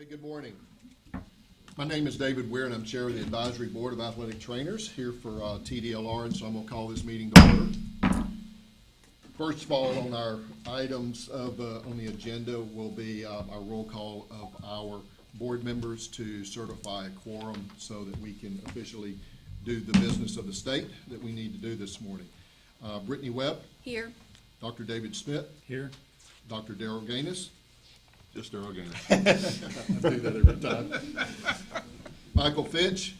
Hey, good morning. My name is David Weir, and I'm chair of the Advisory Board of Athletic Trainers here for TDLR, and so I'm going to call this meeting to order. First of all, on our items on the agenda will be our roll call of our board members to certify a quorum so that we can officially do the business of the state that we need to do this morning. Brittany Webb. Here. Dr. David Smith. Here. Dr. Darrell Gaines. Just Darrell Gaines. I do that every time. Michael Fitch.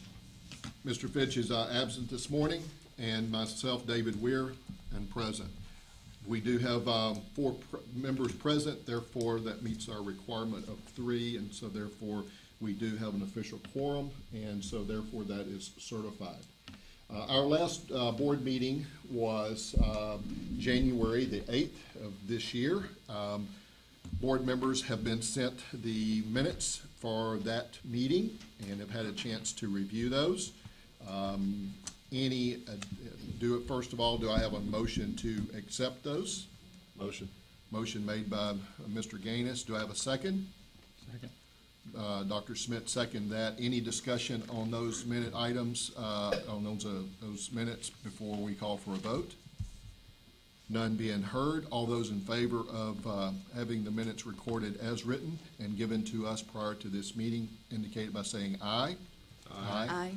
Mr. Fitch is absent this morning, and myself, David Weir, and present. We do have four members present, therefore that meets our requirement of 3, and so therefore we do have an official quorum, and so therefore that is certified. Our last board meeting was January the 8th of this year. Board members have been sent the minutes for that meeting and have had a chance to review those. First of all, do I have a motion to accept those? Motion. Motion made by Mr. Gaines. Do I have a second? Second. Dr. Smith second that. Any discussion on those minute items, on those minutes before we call for a vote? None being heard. All those in favor of having the minutes recorded as written and given to us prior to this meeting indicate by saying aye. Aye. Aye.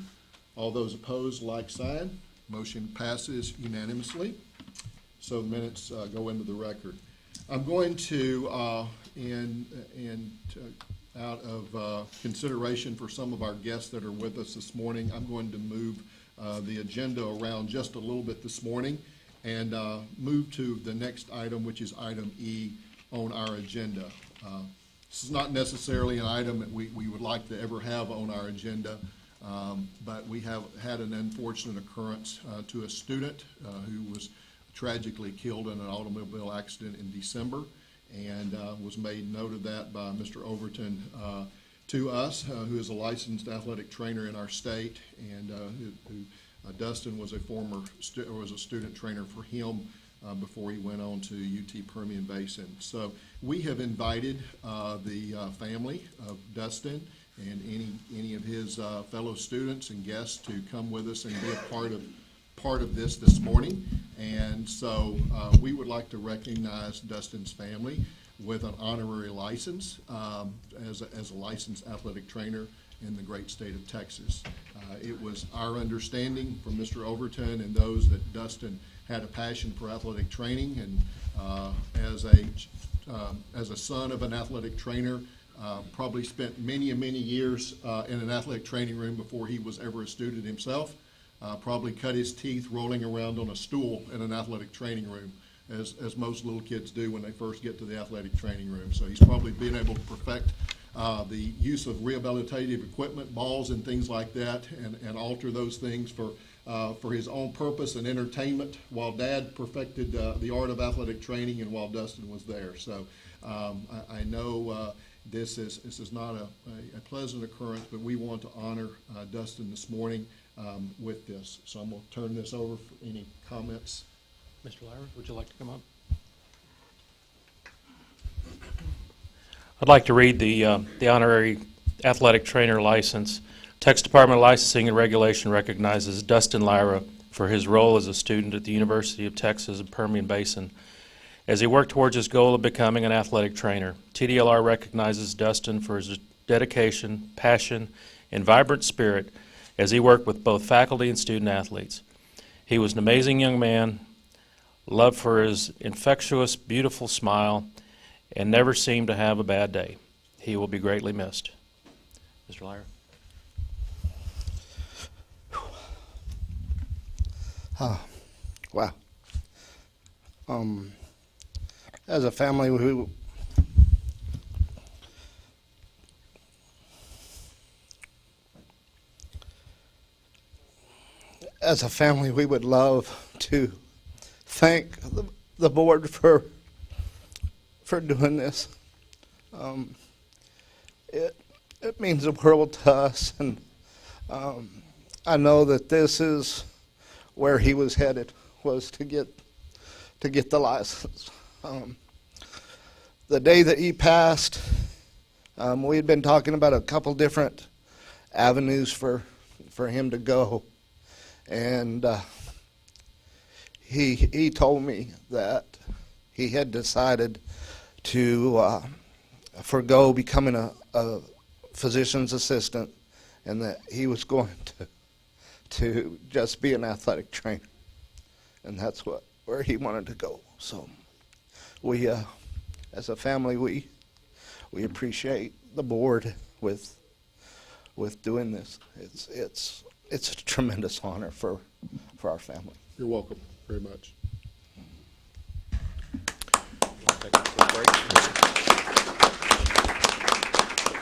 All those opposed, like sign. Motion passes unanimously. So the minutes go into the record. I'm going to, out of consideration for some of our guests that are with us this morning, I'm going to move the agenda around just a little bit this morning and move to the next item, which is item E on our agenda. This is not necessarily an item that we would like to ever have on our agenda, but we have had an unfortunate occurrence to a student who was tragically killed in an automobile accident in December, and was made note of that by Mr. Overton to us, who is a licensed athletic trainer in our state, and who Dustin was was a student trainer for him before he went on to UT Permian Basin. So we have invited the family of Dustin and any of his fellow students and guests to come with us and be a part of this morning. And so we would like to recognize Dustin's family with an honorary license as a licensed athletic trainer in the great state of Texas. It was our understanding from Mr. Overton and those that Dustin had a passion for athletic training, and as a son of an athletic trainer, probably spent many years in an athletic training room before he was ever a student himself. Probably cut his teeth rolling around on a stool in an athletic training room, as most little kids do when they first get to the athletic training room. So he's probably been able to perfect the use of rehabilitative equipment, balls and things like that, and alter those things for his own purpose and entertainment, while Dad perfected the art of athletic training and while Dustin was there. So I know this is not a pleasant occurrence, but we want to honor Dustin this morning with this. So I'm going to turn this over for any comments. Mr. Lyra, would you like to come up? I'd like to read the honorary athletic trainer license. Texas Department of Licensing and Regulation recognizes Dustin Lyra for his role as a student at the University of Texas at Permian Basin as he worked towards his goal of becoming an athletic trainer. TDLR recognizes Dustin for his dedication, passion, and vibrant spirit as he worked with both faculty and student athletes. He was an amazing young man, loved for his infectious, beautiful smile, and never seemed to have a bad day. He will be greatly missed. Mr. Lyra. Wow. As a family, we would love to thank the board for doing this. It means the world to us, and I know that this is where he was headed, was to get the license. The day that he passed, We had been talking about a couple different avenues for him to go, and he told me that he had decided to forego becoming a physician's assistant, and that he was going to just be an athletic trainer, and that's where he wanted to go. So we, as a family, we appreciate the board with doing this. It's a tremendous honor for our family. You're welcome very much.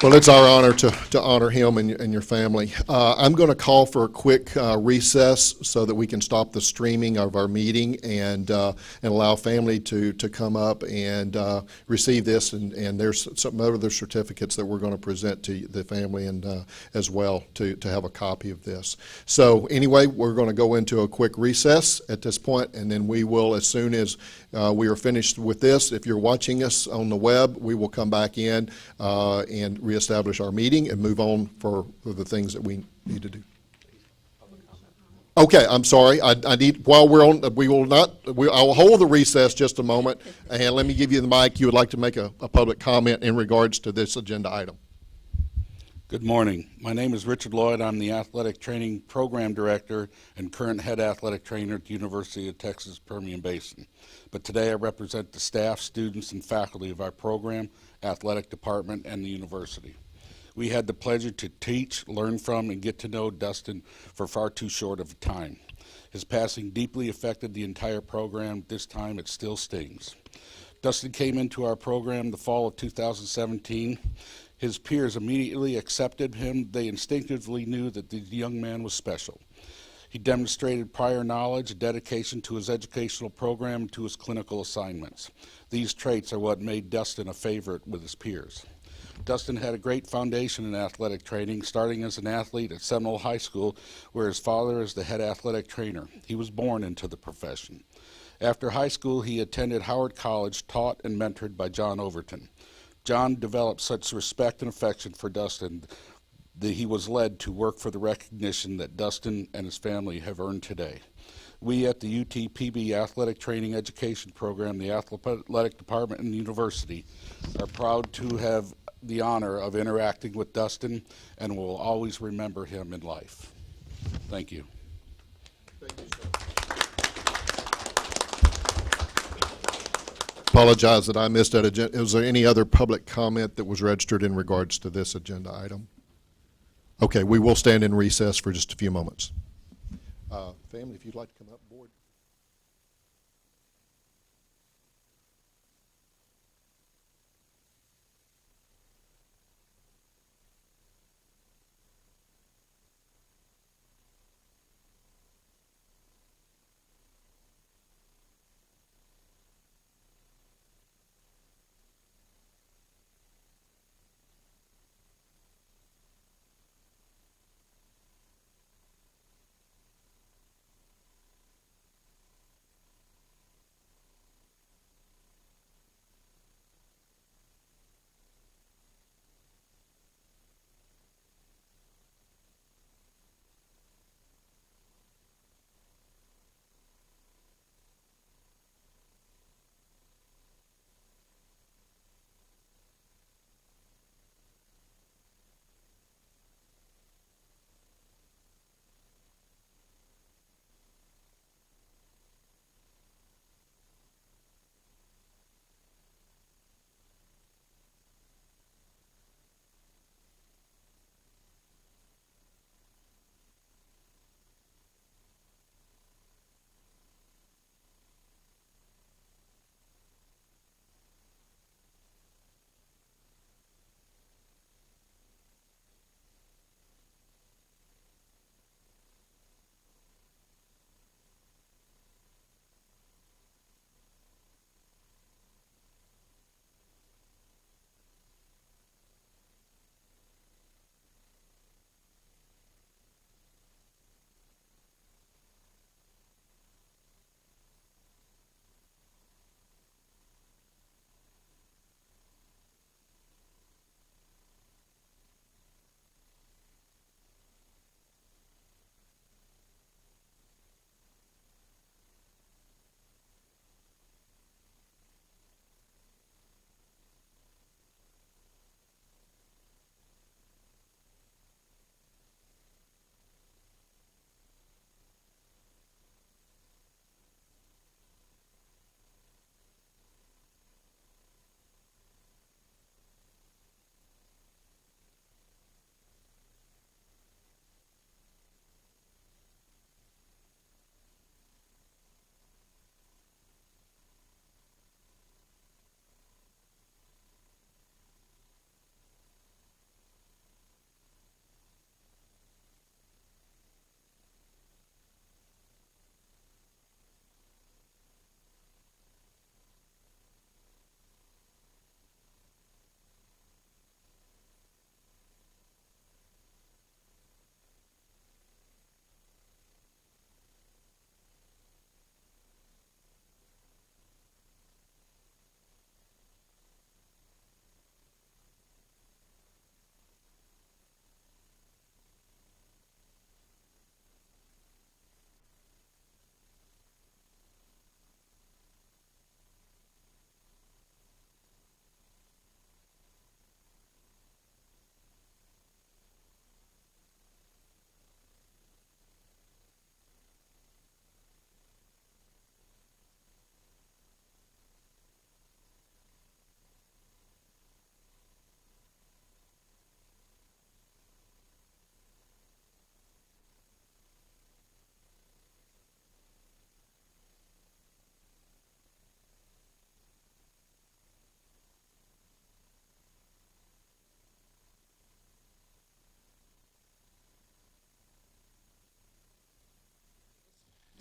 Well, it's our honor to honor him and your family. I'm going to call for a quick recess so that we can stop the streaming of our meeting and allow family to come up and receive this. And there's some other certificates that we're going to present to the family and as well to have a copy of this. So anyway, we're going to go into a quick recess at this point, and then we will, as soon as we are finished with this, if you're watching us on the web, we will come back in and reestablish our meeting and move on for the things that we need to do. Okay, I'm sorry. I need, while we're on, I will hold the recess just a moment, and let me give you the mic. You would like to make a public comment in regards to this agenda item. Good morning. My name is Richard Lloyd. I'm the Athletic Training Program Director and current head athletic trainer at the University of Texas Permian Basin. But today I represent the staff, students, and faculty of our program, athletic department, and the university. We had the pleasure to teach, learn from, and get to know Dustin for far too short of a time. His passing deeply affected the entire program. This time it still stings. Dustin came into our program the fall of 2017. His peers immediately accepted him. They instinctively knew that the young man was special. He demonstrated prior knowledge, dedication to his educational program, and to his clinical assignments. These traits are what made Dustin a favorite with his peers. Dustin had a great foundation in athletic training, starting as an athlete at Seminole High School, where his father is the head athletic trainer. He was born into the profession. After high school, he attended Howard College, taught and mentored by John Overton. John developed such respect and affection for Dustin that he was led to work for the recognition that Dustin and his family have earned today. We at the UTPB Athletic Training Education Program, the Athletic Department and the University, are proud to have the honor of interacting with Dustin and will always remember him in life. Thank you. Thank you, sir. Apologize that I missed that agenda. Was there any other public comment that was registered in regards to this agenda item? Okay, we will stand in recess for just a few moments. Family, if you'd like to come up, board.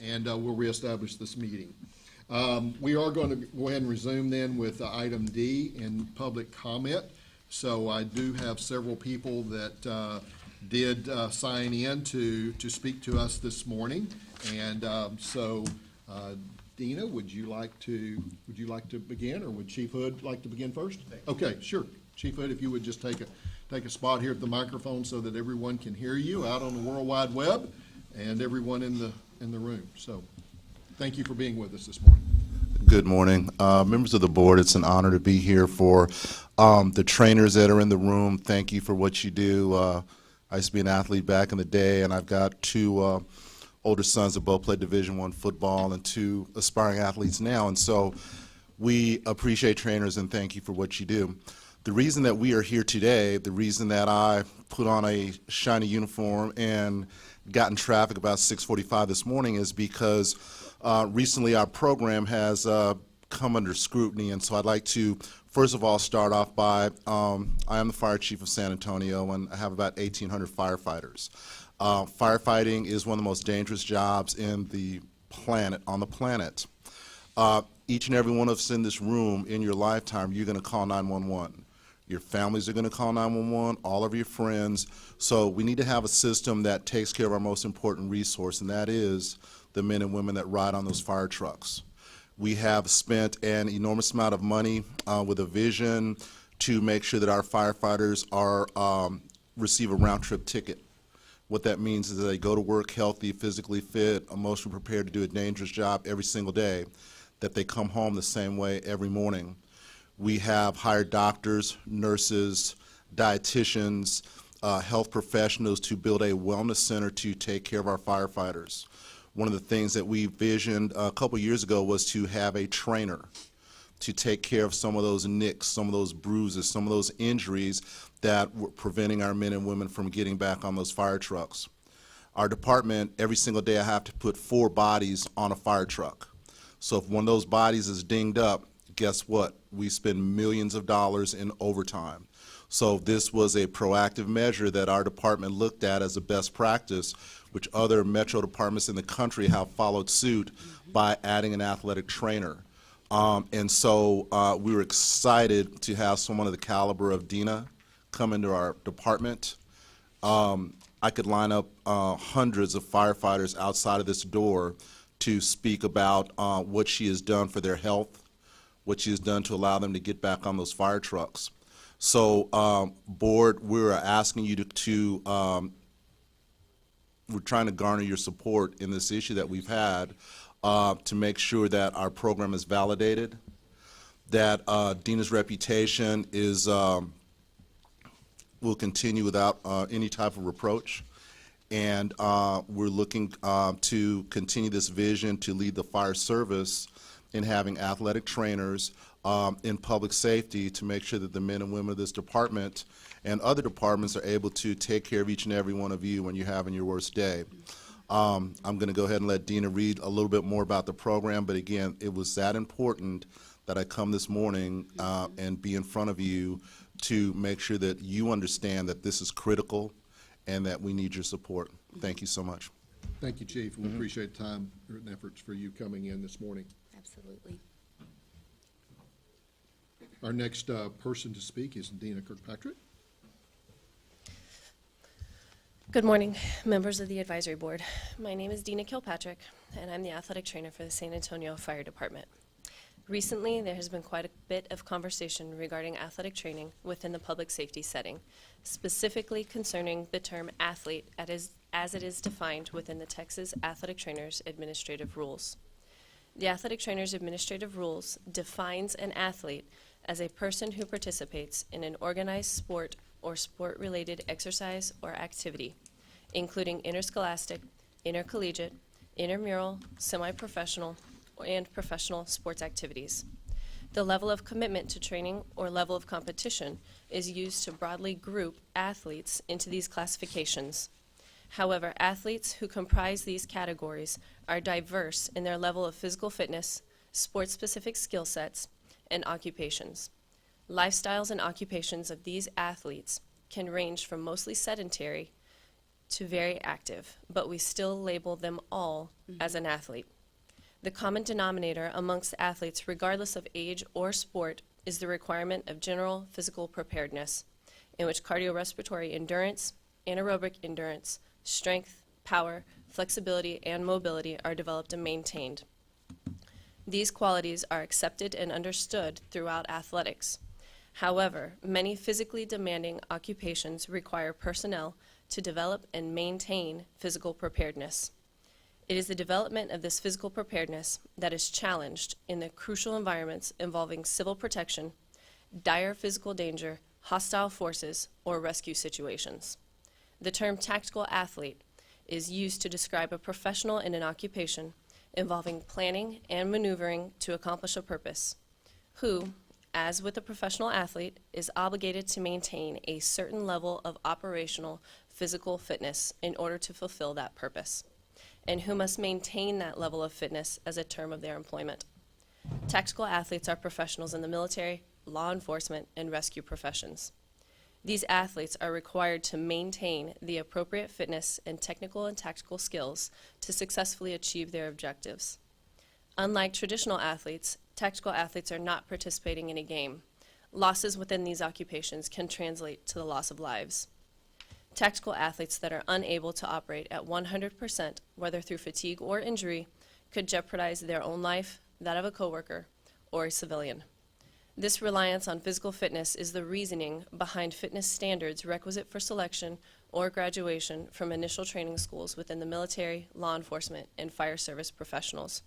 and we'll reestablish this meeting. We are going to go ahead and resume then with item D in public comment. So I do have several people that did sign in to speak to us this morning. And Dina, would you like to begin, or would Chief Hood like to begin first? Okay, sure. Chief Hood, if you would just take a spot here at the microphone so that everyone can hear you out on the World Wide Web and everyone in the room. So thank you for being with us this morning. Good morning. Members of the board, it's an honor to be here. For the trainers that are in the room, thank you for what you do. I used to be an athlete back in the day, and I've got two older sons that both play Division I football and two aspiring athletes now, and so we appreciate trainers and thank you for what you do. The reason that we are here today, the reason that I put on a shiny uniform and got in traffic about 6:45 this morning is because recently our program has come under scrutiny, and so I'd like to first of all start off by I am the fire chief of San Antonio, and I have about 1,800 firefighters. Firefighting is one of the most dangerous jobs on the planet. Each and every one of us in this room, in your lifetime, you're going to call 911. Your families are going to call 911, all of your friends. So we need to have a system that takes care of our most important resource, and that is the men and women that ride on those fire trucks. We have spent an enormous amount of money with a vision to make sure that our firefighters receive a round-trip ticket. What that means is that they go to work healthy, physically fit, emotionally prepared to do a dangerous job every single day, that they come home the same way every morning. We have hired doctors, nurses, dietitians, health professionals to build a wellness center to take care of our firefighters. One of the things that we visioned a couple years ago was to have a trainer to take care of some of those nicks, some of those bruises, some of those injuries that were preventing our men and women from getting back on those fire trucks. Our department, every single day I have to put 4 bodies on a fire truck. So if one of those bodies is dinged up, guess what? We spend millions of dollars in overtime. So this was a proactive measure that our department looked at as a best practice, which other metro departments in the country have followed suit by adding an athletic trainer. And so we were excited to have someone of the caliber of Dina come into our department. I could line up hundreds of firefighters outside of this door to speak about what she has done for their health, what she has done to allow them to get back on those fire trucks. So, board, we're asking you we're trying to garner your support in this issue that we've had to make sure that our program is validated, that Dina's reputation is will continue without any type of reproach, and we're looking to continue this vision to lead the fire service in having athletic trainers in public safety to make sure that the men and women of this department and other departments are able to take care of each and every one of you when you're having your worst day. I'm going to go ahead and let Dina read a little bit more about the program, but again, it was that important that I come this morning and be in front of you to make sure that you understand that this is critical and that we need your support. Thank you so much. Thank you, Chief. We appreciate the time and efforts for you coming in this morning. Absolutely. Our next person to speak is Dina Kirkpatrick. Good morning, members of the advisory board. My name is Dina Kilpatrick, and I'm the athletic trainer for the San Antonio Fire Department. Recently, there has been quite a bit of conversation regarding athletic training within the public safety setting, specifically concerning the term athlete as it is defined within the Texas Athletic Trainers Administrative Rules. The Athletic Trainers Administrative Rules defines an athlete as a person who participates in an organized sport or sport-related exercise or activity, including interscholastic, intercollegiate, intramural, semi-professional, and professional sports activities. The level of commitment to training or level of competition is used to broadly group athletes into these classifications. However, athletes who comprise these categories are diverse in their level of physical fitness, sport-specific skill sets, and occupations. Lifestyles and occupations of these athletes can range from mostly sedentary to very active, but we still label them all as an athlete. The common denominator amongst athletes, regardless of age or sport, is the requirement of general physical preparedness, in which cardiorespiratory endurance, anaerobic endurance, strength, power, flexibility, and mobility are developed and maintained. These qualities are accepted and understood throughout athletics. However, many physically demanding occupations require personnel to develop and maintain physical preparedness. It is the development of this physical preparedness that is challenged in the crucial environments involving civil protection, dire physical danger, hostile forces, or rescue situations. The term tactical athlete is used to describe a professional in an occupation involving planning and maneuvering to accomplish a purpose, who, as with a professional athlete, is obligated to maintain a certain level of operational physical fitness in order to fulfill that purpose, and who must maintain that level of fitness as a term of their employment. Tactical athletes are professionals in the military, law enforcement, and rescue professions. These athletes are required to maintain the appropriate fitness and technical and tactical skills to successfully achieve their objectives. Unlike traditional athletes, tactical athletes are not participating in a game. Losses within these occupations can translate to the loss of lives. Tactical athletes that are unable to operate at 100%, whether through fatigue or injury, could jeopardize their own life, that of a coworker, or a civilian. This reliance on physical fitness is the reasoning behind fitness standards requisite for selection or graduation from initial training schools within the military, law enforcement, and fire service professionals.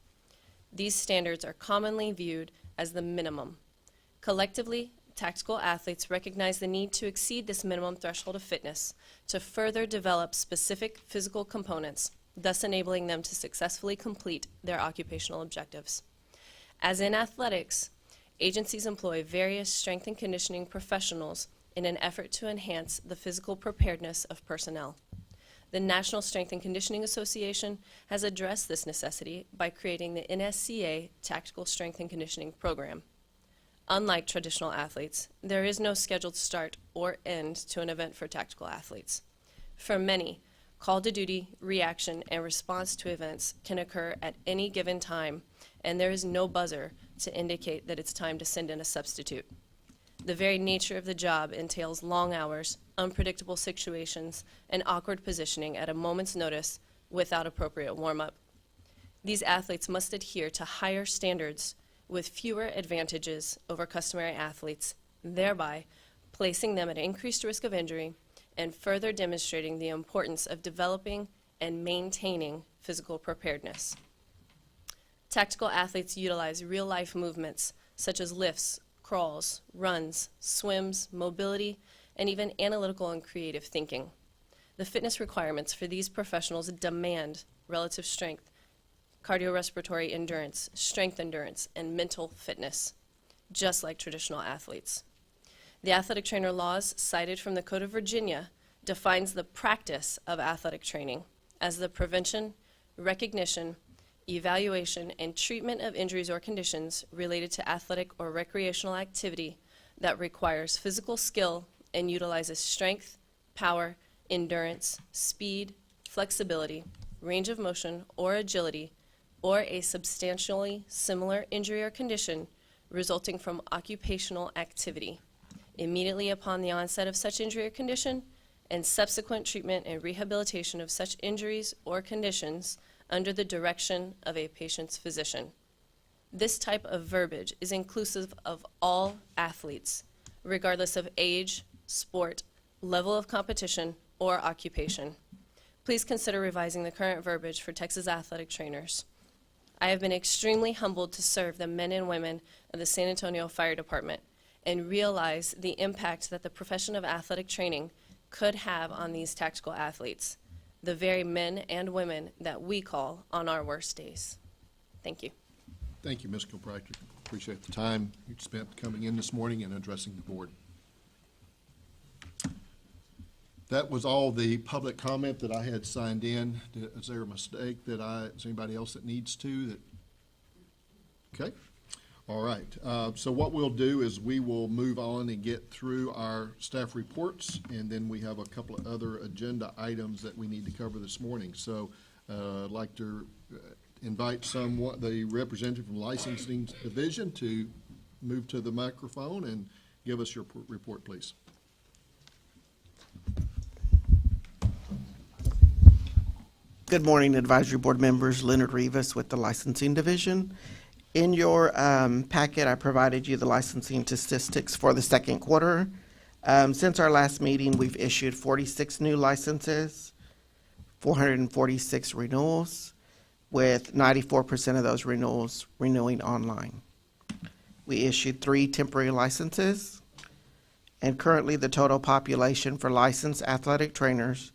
These standards are commonly viewed as the minimum. Collectively, tactical athletes recognize the need to exceed this minimum threshold of fitness to further develop specific physical components, thus enabling them to successfully complete their occupational objectives. As in athletics, agencies employ various strength and conditioning professionals in an effort to enhance the physical preparedness of personnel. The National Strength and Conditioning Association has addressed this necessity by creating the NSCA Tactical Strength and Conditioning Program. Unlike traditional athletes, there is no scheduled start or end to an event for tactical athletes. For many, call to duty, reaction, and response to events can occur at any given time, and there is no buzzer to indicate that it's time to send in a substitute. The very nature of the job entails long hours, unpredictable situations, and awkward positioning at a moment's notice without appropriate warm-up. These athletes must adhere to higher standards with fewer advantages over customary athletes, thereby placing them at increased risk of injury and further demonstrating the importance of developing and maintaining physical preparedness. Tactical athletes utilize real-life movements such as lifts, crawls, runs, swims, mobility, and even analytical and creative thinking. The fitness requirements for these professionals demand relative strength, cardiorespiratory endurance, strength endurance, and mental fitness, just like traditional athletes. The athletic trainer laws cited from the Code of Virginia defines the practice of athletic training as the prevention, recognition, evaluation, and treatment of injuries or conditions related to athletic or recreational activity that requires physical skill and utilizes strength, power, endurance, speed, flexibility, range of motion, or agility, or a substantially similar injury or condition resulting from occupational activity, immediately upon the onset of such injury or condition, and subsequent treatment and rehabilitation of such injuries or conditions under the direction of a patient's physician. This type of verbiage is inclusive of all athletes, regardless of age, sport, level of competition, or occupation. Please consider revising the current verbiage for Texas athletic trainers. I have been extremely humbled to serve the men and women of the San Antonio Fire Department and realize the impact that the profession of athletic training could have on these tactical athletes, the very men and women that we call on our worst days. Thank you. Thank you, Ms. Kilpatrick. Appreciate the time you spent coming in this morning and addressing the board. That was all the public comment that I had signed in. Is there a mistake that is anybody else that needs to? Okay. All right, so what we'll do is we will move on and get through our staff reports, and then we have a couple of other agenda items that we need to cover this morning. So I'd like to invite the representative from Licensing Division to move to the microphone and give us your report, please. Good morning, Advisory Board members. Leonard Rivas with the Licensing Division. In your packet, I provided you the licensing statistics for the second quarter. Since our last meeting, we've issued 46 new licenses, 446 renewals, with 94% of those renewals renewing online. We issued 3 temporary licenses, and currently the total population for licensed athletic trainers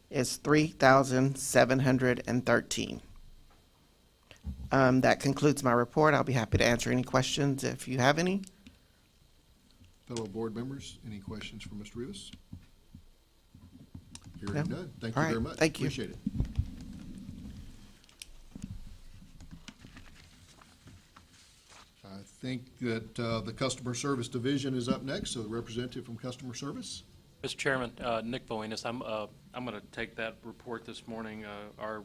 is 3,713. That concludes my report. I'll be happy to answer any questions if you have any. Fellow board members, any questions for Mr. Rivas? No. Hearing none. Thank you All right. very much. Thank you. Appreciate it. I think that the Customer Service Division is up next, so the representative from Customer Service. Mr. Chairman, Nick Boenis, I'm going to take that report this morning. Our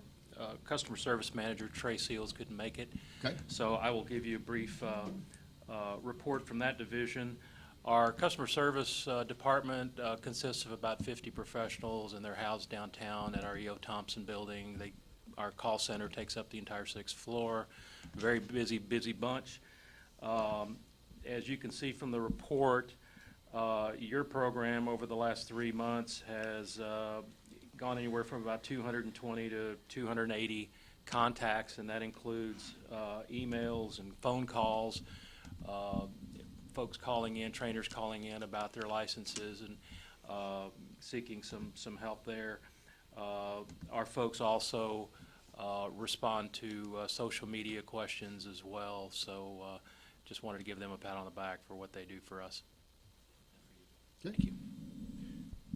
customer service manager, Trey Seals, couldn't make it. Okay. So I will give you a brief report from that division. Our customer service department consists of about 50 professionals, and they're housed downtown at our E.O. Thompson building. Our call center takes up the entire 6th floor. Very busy bunch. As you can see from the report, your program over the last 3 months has gone anywhere from about 220 to 280 contacts, and that includes emails and phone calls, folks calling in, trainers calling in about their licenses and seeking some help there. Our folks also respond to social media questions as well, so just wanted to give them a pat on the back for what they do for us. Thank you.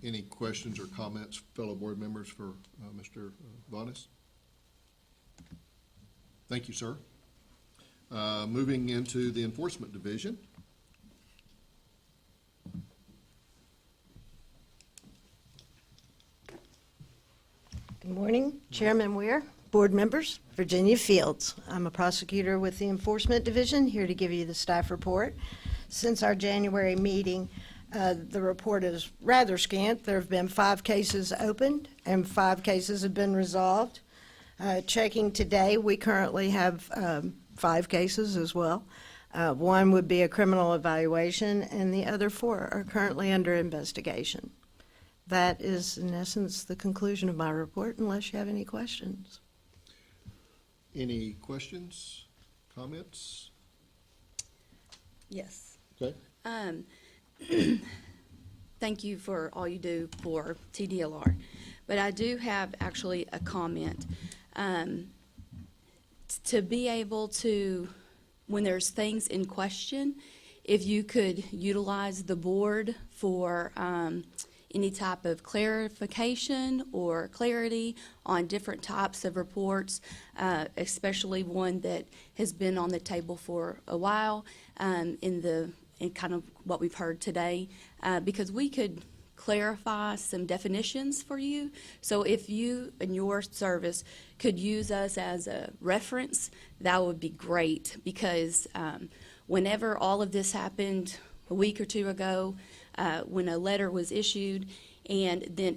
Any questions or comments, fellow board members, for Mr. Bonis? Thank you, sir. Moving into the Enforcement Division. Good morning, Chairman Weir, board members, Virginia Fields. I'm a prosecutor with the Enforcement Division, here to give you the staff report. Since our January meeting, the report is rather scant. There have been 5 cases opened and 5 cases have been resolved. Checking today, we currently have 5 cases as well. 1 would be a criminal evaluation, and the other 4 are currently under investigation. That is, in essence, the conclusion of my report, unless you have any questions. Any questions, comments? Yes. Okay. Thank you for all you do for TDLR. But I do have actually a comment. To be able to, when there's things in question, if you could utilize the board for any type of clarification or clarity on different types of reports, especially one that has been on the table for a while, in kind of what we've heard today, because we could clarify some definitions for you. So if you and your service could use us as a reference, that would be great, because whenever all of this happened a week or 2 ago, when a letter was issued, and then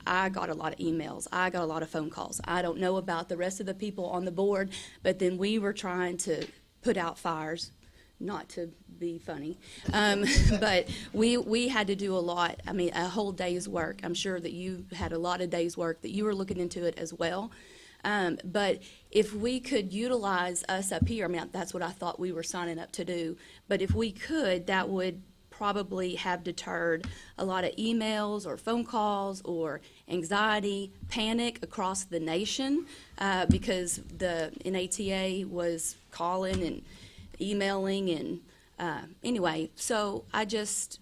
I got a lot of emails, I got a lot of phone calls. I don't know about the rest of the people on the board, but then we were trying to put out fires, not to be funny, but we had to do a lot. I mean, a whole day's work. I'm sure that you had a lot of days' work, that you were looking into it as well. But if we could utilize us up here, I mean, that's what I thought we were signing up to do. But if we could, that would probably have deterred a lot of emails or phone calls or anxiety, panic across the nation, because the NATA was calling and emailing and anyway. So I just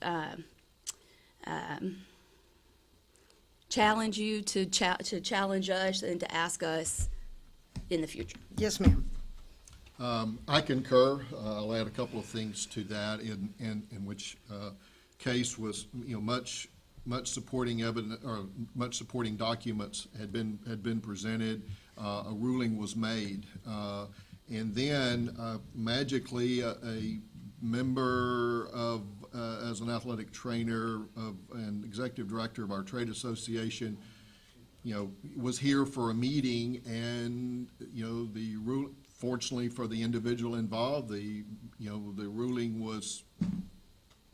challenge you to challenge us and to ask us in the future. Yes, ma'am. I concur. I'll add a couple of things to that, in which case was, much supporting evidence, or much supporting documents had been presented. A ruling was made, and then magically a member of, as an athletic trainer and executive director of our trade association, was here for a meeting, and the rule. Fortunately for the individual involved, the ruling was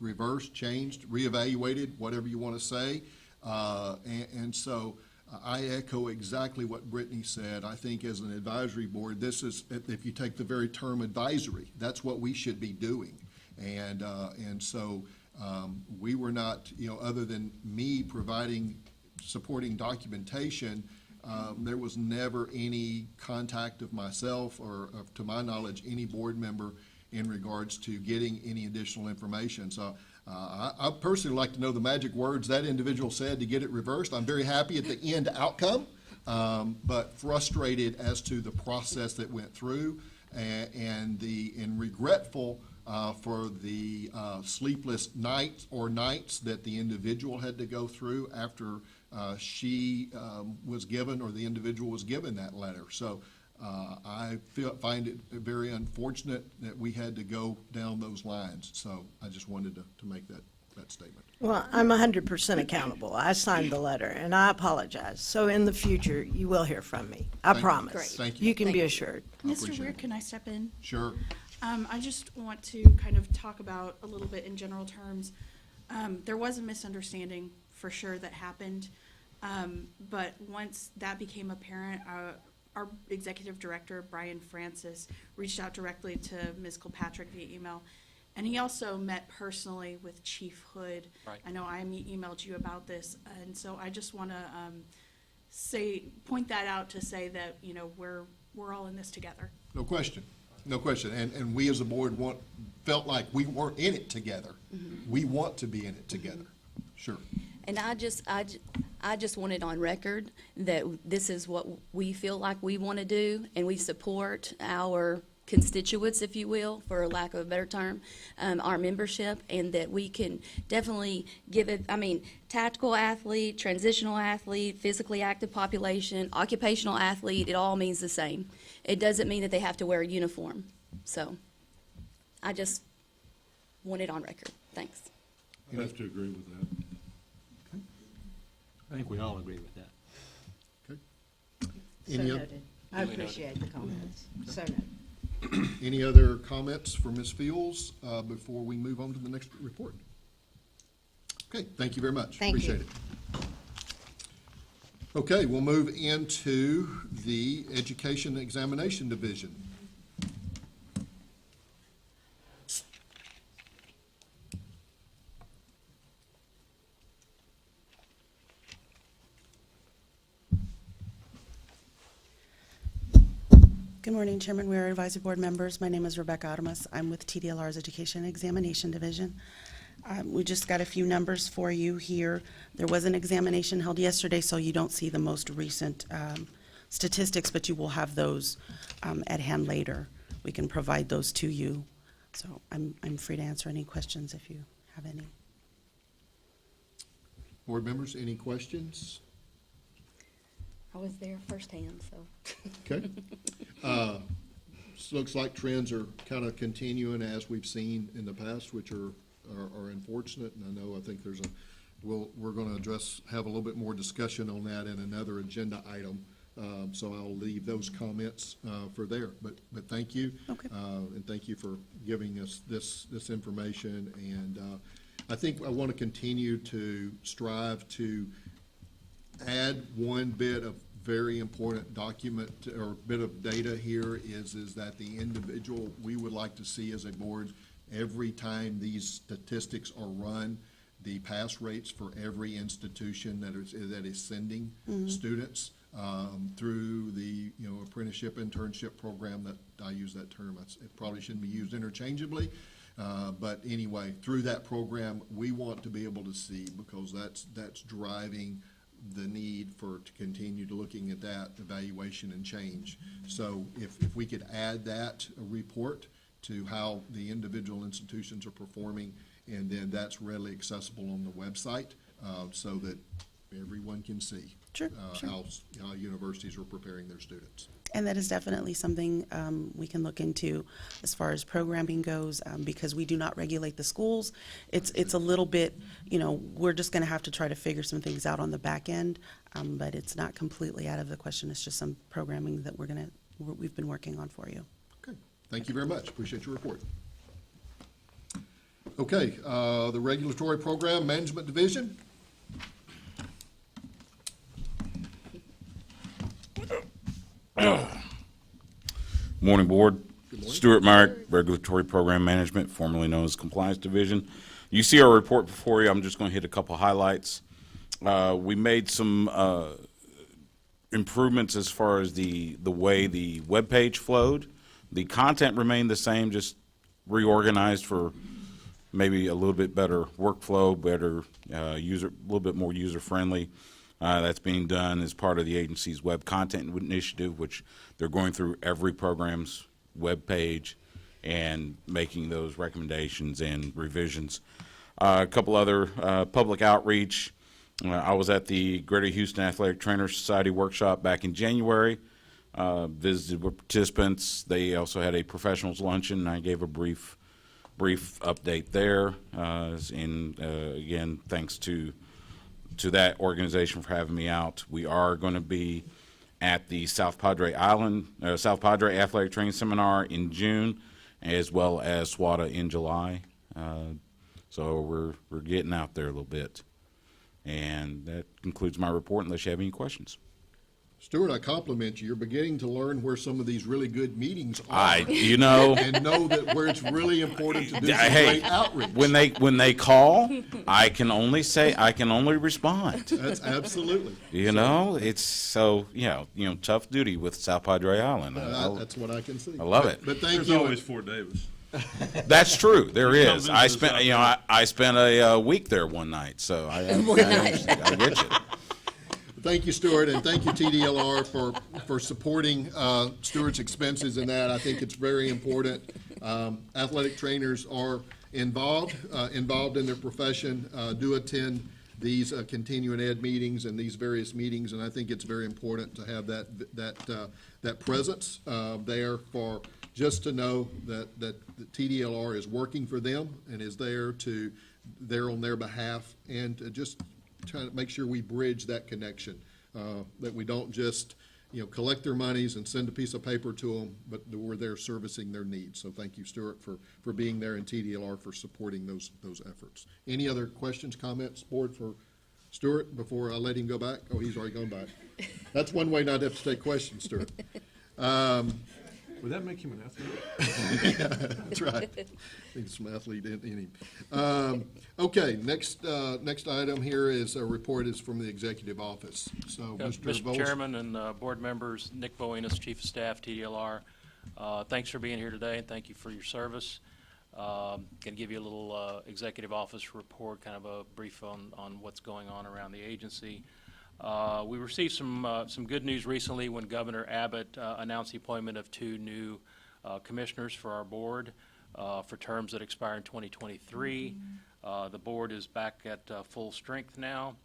reversed, changed, reevaluated, whatever you want to say, and so I echo exactly what Brittany said. I think as an advisory board, this is, if you take the very term advisory, that's what we should be doing, and so we were not, other than me providing supporting documentation. There was never any contact of myself or, to my knowledge, any board member in regards to getting any additional information. So I personally like to know the magic words that individual said to get it reversed. I'm very happy at the end outcome, but frustrated as to the process that went through, and regretful for the sleepless nights that the individual had to go through after she was given, or the individual was given, that letter. So I find it very unfortunate that we had to go down those lines. So I just wanted to make that statement. Well, I'm 100% accountable. I signed the letter, and I apologize. So in the future, you will hear from me. I promise. Great. Thank you. You can be assured. Mr. appreciate Weir, it. can I step in? Sure. I just want to kind of talk about a little bit in general terms. There was a misunderstanding for sure that happened, but once that became apparent, our executive director, Brian Francis, reached out directly to Ms. Kilpatrick via email, and he also met personally with Chief Hood. Right. I know I emailed you about this, and so I just want to point that out to say that we're all in this together. No question. No question. And we as a board felt like we weren't in it together. Mm-hmm. We want to be in it together. Sure. And I just want it on record that this is what we feel like we want to do, and we support our constituents, if you will, for lack of a better term, our membership, and that we can definitely give it, tactical athlete, transitional athlete, physically active population, occupational athlete, it all means the same. It doesn't mean that they have to wear a uniform. So I just want it on record. Thanks. I have to agree with that. I think we all agree with that. So Any oth- noted. I appreciate the comments. So noted. Any other comments for Ms. Fields before we move on to the next report? Okay, thank you very much. Thank you. Appreciate it. Okay, we'll move into the Education Examination Division. Good morning, Chairman Weir, Advisory Board members. My name is Rebecca Artemis. I'm with TDLR's Education and Examination Division. We just got a few numbers for you here. There was an examination held yesterday, so you don't see the most recent statistics, but you will have those at hand later. We can provide those to you. So I'm free to answer any questions if you have any. Board members, any questions? I was there firsthand, so. Okay. Looks like trends are kind of continuing as we've seen in the past, which are unfortunate. And I think we're going to have a little bit more discussion on that in another agenda item. So I'll leave those comments for there. But thank you. Okay. And thank you for giving us this information. And I think I want to continue to strive to add one bit of very important document or bit of data here is that the individual, we would like to see as a board, every time these statistics are run, the pass rates for every institution that is sending students through the apprenticeship internship program. That I use that term. It probably shouldn't be used interchangeably. But anyway, through that program, we want to be able to see, because that's driving the need to continue to looking at that evaluation and change. So if we could add that report to how the individual institutions are performing, and then that's readily accessible on the website, so that everyone can see Sure, sure. how universities are preparing their students. And that is definitely something we can look into as far as programming goes, because we do not regulate the schools. It's a little bit, we're just going to have to try to figure some things out on the back end, but it's not completely out of the question. It's just some programming that we've been working on for you. Okay, thank you very much. Appreciate your report. Okay, the Regulatory Program Management Division. Morning, Board. Good morning. Stuart Myrick, Regulatory Program Management, formerly known as Compliance Division. You see our report before you. I'm just going to hit a couple highlights. We made some improvements as far as the way the web page flowed. The content remained the same, just reorganized for maybe a little bit better workflow, better a little bit more user-friendly. That's being done as part of the agency's web content initiative, which they're going through every program's web page and making those recommendations and revisions. A couple other public outreach. I was at the Greater Houston Athletic Trainers Society workshop back in January. Visited with participants. They also had a professionals luncheon, and I gave a brief update there. And again, thanks to that organization for having me out. We are going to be at the South Padre Athletic Training Seminar in June, as well as SWATA in July. So we're getting out there a little bit. And that concludes my report, unless you have any questions. Stuart, I compliment you. You're beginning to learn where some of these really good meetings are. And know that where it's really important to do some hey, great outreach. when they call, I can only respond. That's absolutely. It's so tough duty with South Padre Island. That's what I can see. I love it. But thank There's you. always Fort Davis. That's true. There is. Come visit us I spent a week there one night, so I get you. Thank you, Stuart, and thank you, TDLR, for supporting Stuart's expenses in that. I think it's very important. Athletic trainers are involved in their profession, do attend these continuing ed meetings and these various meetings, and I think it's very important to have that presence there for just to know that the TDLR is working for them and is there on their behalf, and to just trying to make sure we bridge that connection, that we don't just collect their monies and send a piece of paper to them, but that we're there servicing their needs. So thank you, Stuart, for being there, and TDLR for supporting those efforts. Any other questions, comments, board, for Stuart before I let him go back? Oh, he's already gone back. That's one way not to have to take questions, Stuart. Would that make him an athlete? Yeah, that's right. There's some athlete in him. Okay, next item here is a report is from the executive office. So, Mr. Bowles. Chairman and board members, Nick Boenis, Chief of Staff, TDLR. Thanks for being here today, and thank you for your service. Going to give you a little executive office report, kind of a brief on what's going on around the agency. We received some good news recently when Governor Abbott announced the appointment of 2 new commissioners for our board for terms that expire in 2023. The board is back at full strength now.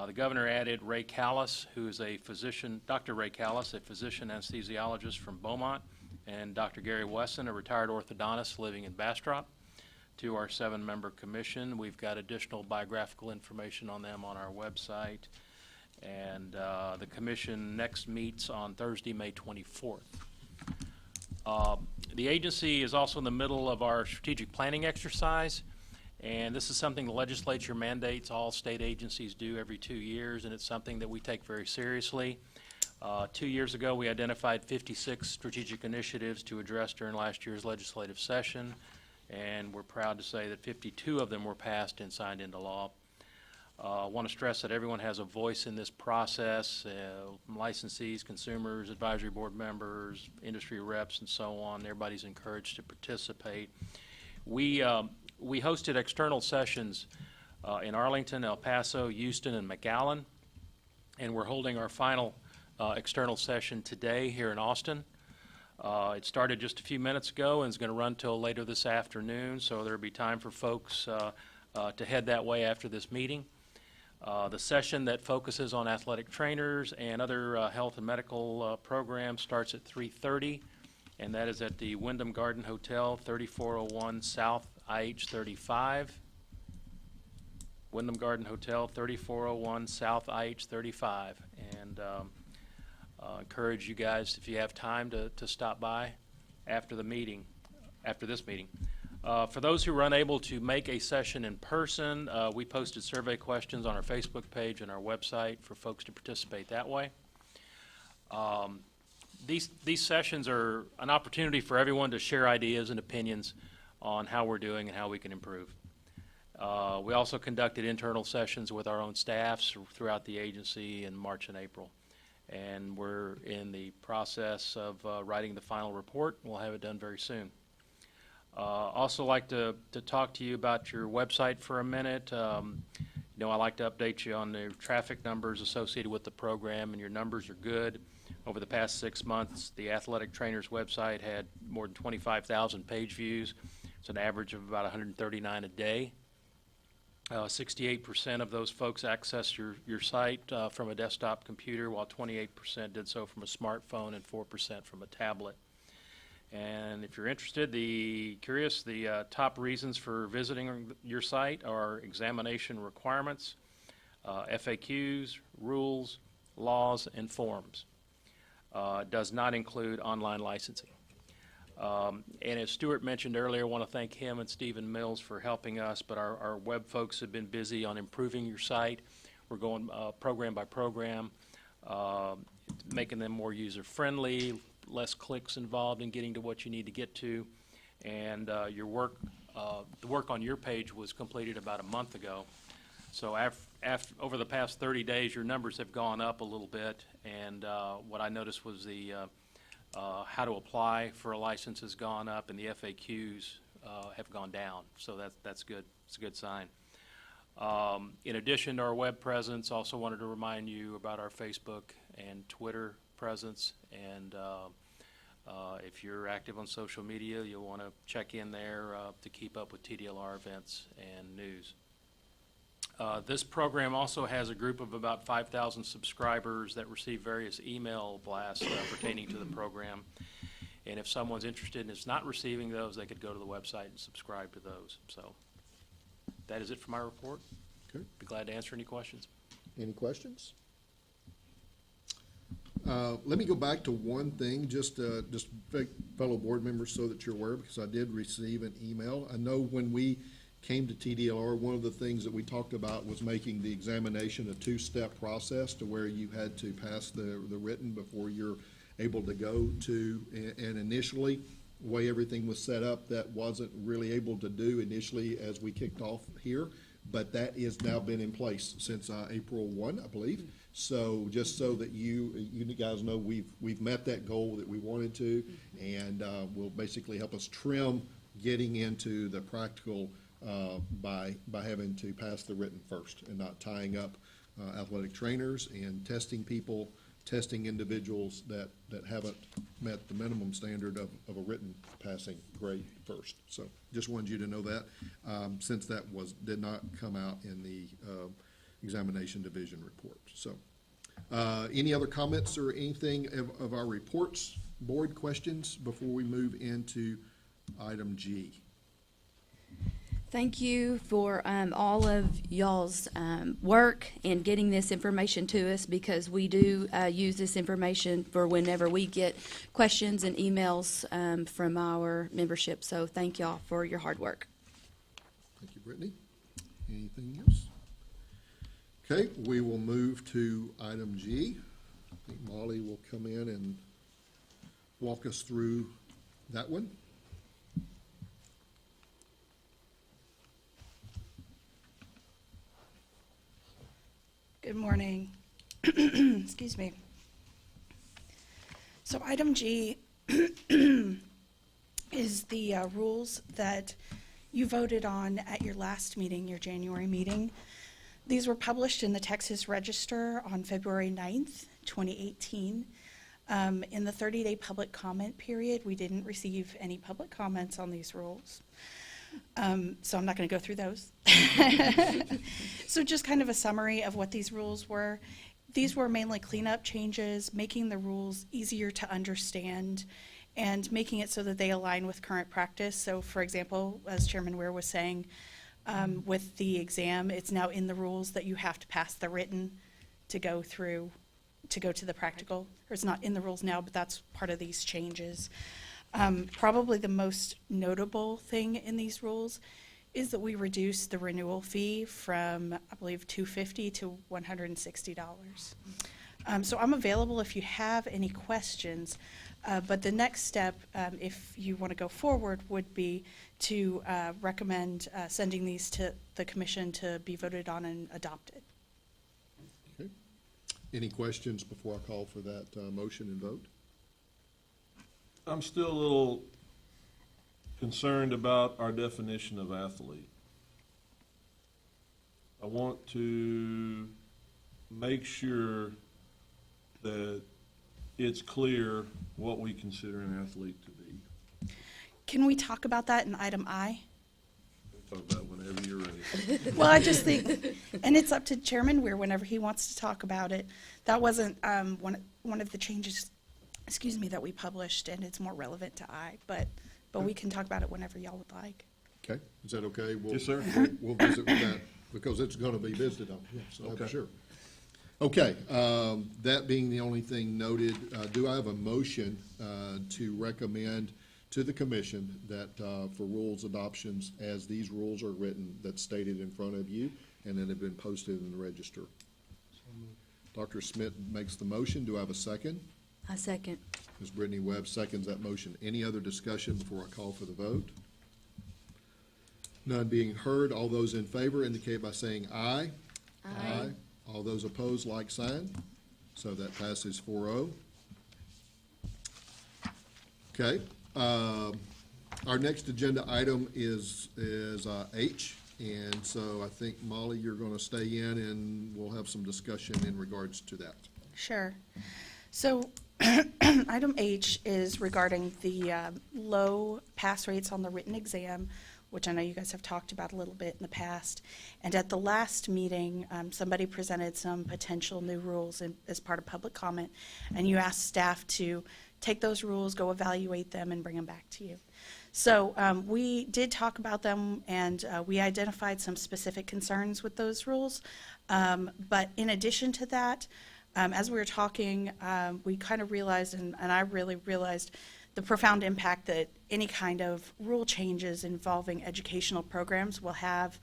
The governor added Ray Callis, who is a physician, Dr. Ray Callis, a physician anesthesiologist from Beaumont, and Dr. Gary Wesson, a retired orthodontist living in Bastrop, to our 7-member commission. We've got additional biographical information on them on our website. And the commission next meets on Thursday, May 24th. The agency is also in the middle of our strategic planning exercise, and this is something the legislature mandates all state agencies do every 2 years, and it's something that we take very seriously. 2 years ago, we identified 56 strategic initiatives to address during last year's legislative session, and we're proud to say that 52 of them were passed and signed into law. I want to stress that everyone has a voice in this process, licensees, consumers, advisory board members, industry reps, and so on. Everybody's encouraged to participate. We hosted external sessions in Arlington, El Paso, Houston, and McAllen. And we're holding our final external session today here in Austin. It started just a few minutes ago and is going to run till later this afternoon, so there'll be time for folks to head that way after this meeting. The session that focuses on athletic trainers and other health and medical programs starts at 3:30, and that is at the Wyndham Garden Hotel, 3401 South IH 35. Wyndham Garden Hotel, 3401 South IH 35. And encourage you guys, if you have time, to stop by after the meeting, after this meeting. For those who were unable to make a session in person, we posted survey questions on our Facebook page and our website for folks to participate that way. These sessions are an opportunity for everyone to share ideas and opinions on how we're doing and how we can improve. We also conducted internal sessions with our own staffs throughout the agency in March and April. And we're in the process of writing the final report. We'll have it done very soon. Also like to talk to you about your website for a minute. You know, I like to update you on the traffic numbers associated with the program, and your numbers are good. Over the past 6 months, the Athletic Trainers website had more than 25,000 page views. It's an average of about 139 a day. 68% of those folks access your site from a desktop computer, while 28% did so from a smartphone and 4% from a tablet. And if you're interested, the top reasons for visiting your site are examination requirements, FAQs, rules, laws, and forms. It does not include online licensing. And as Stuart mentioned earlier, I want to thank him and Stephen Mills for helping us, but our web folks have been busy on improving your site. We're going program by program, making them more user-friendly, less clicks involved in getting to what you need to get to. And the work on your page was completed about a month ago. So over the past 30 days, your numbers have gone up a little bit, and what I noticed was the how to apply for a license has gone up, and the FAQs have gone down. So that's good. It's a good sign. In addition to our web presence, also wanted to remind you about our Facebook and Twitter presence. And if you're active on social media, you'll want to check in there to keep up with TDLR events and news. This program also has a group of about 5,000 subscribers that receive various email blasts pertaining to the program. And if someone's interested and is not receiving those, they could go to the website and subscribe to those. So that is it for my report. Okay. Be glad to answer any questions. Any questions? Let me go back to one thing, just fellow board members, so that you're aware, because I did receive an email. I know when we came to TDLR, one of the things that we talked about was making the examination a two-step process, to where you had to pass the written before you're able to go to, and initially, the way everything was set up, that wasn't really able to do initially as we kicked off here, but that has now been in place since April 1, I believe. So just so that you guys know, we've met that goal that we wanted to, and will basically help us trim getting into the practical by having to pass the written first, and not tying up athletic trainers and testing people, testing individuals that haven't met the minimum standard of a written passing grade first. So just wanted you to know that, since that did not come out in the examination division report. So any other comments or anything of our reports, board questions, before we move into item G? Thank you for all of y'all's work in getting this information to us, because we do use this information for whenever we get questions and emails from our membership. So thank y'all for your hard work. Thank you, Brittany. Anything else? Okay, we will move to item G. I think Molly will come in and walk us through that one. Good morning. Excuse me. So item G is the rules that you voted on at your last meeting, your January meeting. These were published in the Texas Register on February 9th, 2018. In the 30-day public comment period, we didn't receive any public comments on these rules. So I'm not going to go through those. So just kind of a summary of what these rules were. These were mainly cleanup changes, making the rules easier to understand and making it so that they align with current practice. So for example, as Chairman Weir was saying, with the exam, it's now in the rules that you have to pass the written to go through, to go to the practical. Or it's not in the rules now, but that's part of these changes. Probably the most notable thing in these rules is that we reduced the renewal fee from, I believe, $250 to $160. So I'm available if you have any questions, but the next step, if you want to go forward, would be to recommend sending these to the commission to be voted on and adopted. Okay. Any questions before I call for that motion and vote? I'm still a little concerned about our definition of athlete. I want to make sure that it's clear what we consider an athlete to be. Can we talk about that in item I? We'll talk about it whenever you're ready. Well, I just think, and it's up to Chairman Weir whenever he wants to talk about it. That wasn't one of the changes, excuse me, that we published, and it's more relevant to I, but we can talk about it whenever y'all would like. Okay, is that okay? Yes, sir. We'll visit with that, because it's gonna be visited on, yes, I'm Okay. sure. Okay, that being the only thing noted, do I have a motion to recommend to the commission that for rules adoptions, as these rules are written, that's stated in front of you, and then have been posted in the register? Dr. Smith makes the motion. Do I have a second? I second. Ms. Brittany Webb seconds that motion. Any other discussion before I call for the vote? None being heard, all those in favor indicate by saying aye. Aye. All those opposed, like sign. So that passes 4-0. Okay. Our next agenda item is H, and so I think, Molly, you're going to stay in, and we'll have some discussion in regards to that. Sure. So item H is regarding the low pass rates on the written exam, which I know you guys have talked about a little bit in the past. And at the last meeting, somebody presented some potential new rules as part of public comment, and you asked staff to take those rules, go evaluate them, and bring them back to you. So we did talk about them, and we identified some specific concerns with those rules. But in addition to that, as we were talking, we kind of realized, and I really realized, the profound impact that any kind of rule changes involving educational programs will have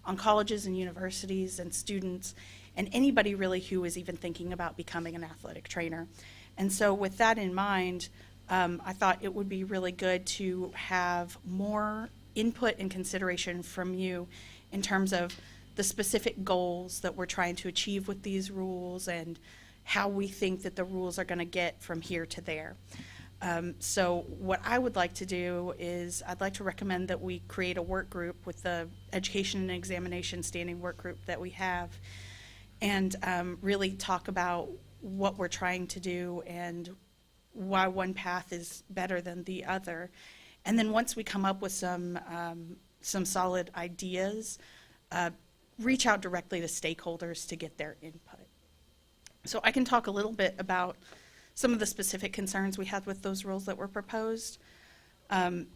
on colleges and universities and students and anybody really who is even thinking about becoming an athletic trainer. And so with that in mind, I thought it would be really good to have more input and consideration from you in terms of the specific goals that we're trying to achieve with these rules and how we think that the rules are going to get from here to there. So what I would like to do is I'd like to recommend that we create a work group with the Education and Examination Standing Work Group that we have, and really talk about what we're trying to do and why one path is better than the other. And then once we come up with some solid ideas, reach out directly to stakeholders to get their input. So I can talk a little bit about some of the specific concerns we had with those rules that were proposed. In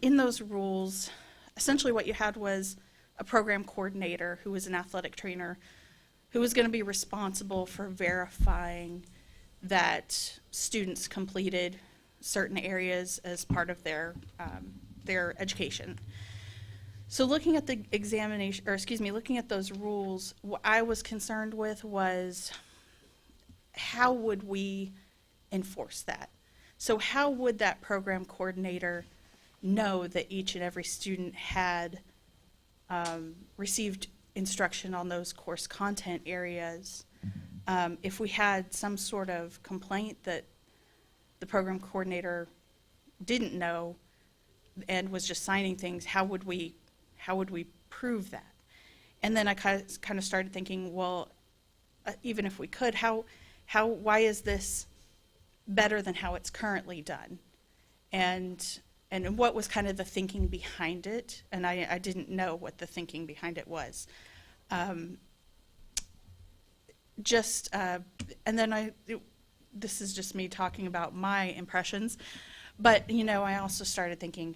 those rules, essentially what you had was a program coordinator who was an athletic trainer who was going to be responsible for verifying that students completed certain areas as part of their education. So looking at the examination, or excuse me, looking at those rules, what I was concerned with was how would we enforce that? So how would that program coordinator know that each and every student had received instruction on those course content areas? If we had some sort of complaint that the program coordinator didn't know and was just signing things, how would we prove that? And then I kind of started thinking, well, even if we could, why is this better than how it's currently done? And what was kind of the thinking behind it? And I didn't know what the thinking behind it was. And then this is just me talking about my impressions, but I also started thinking,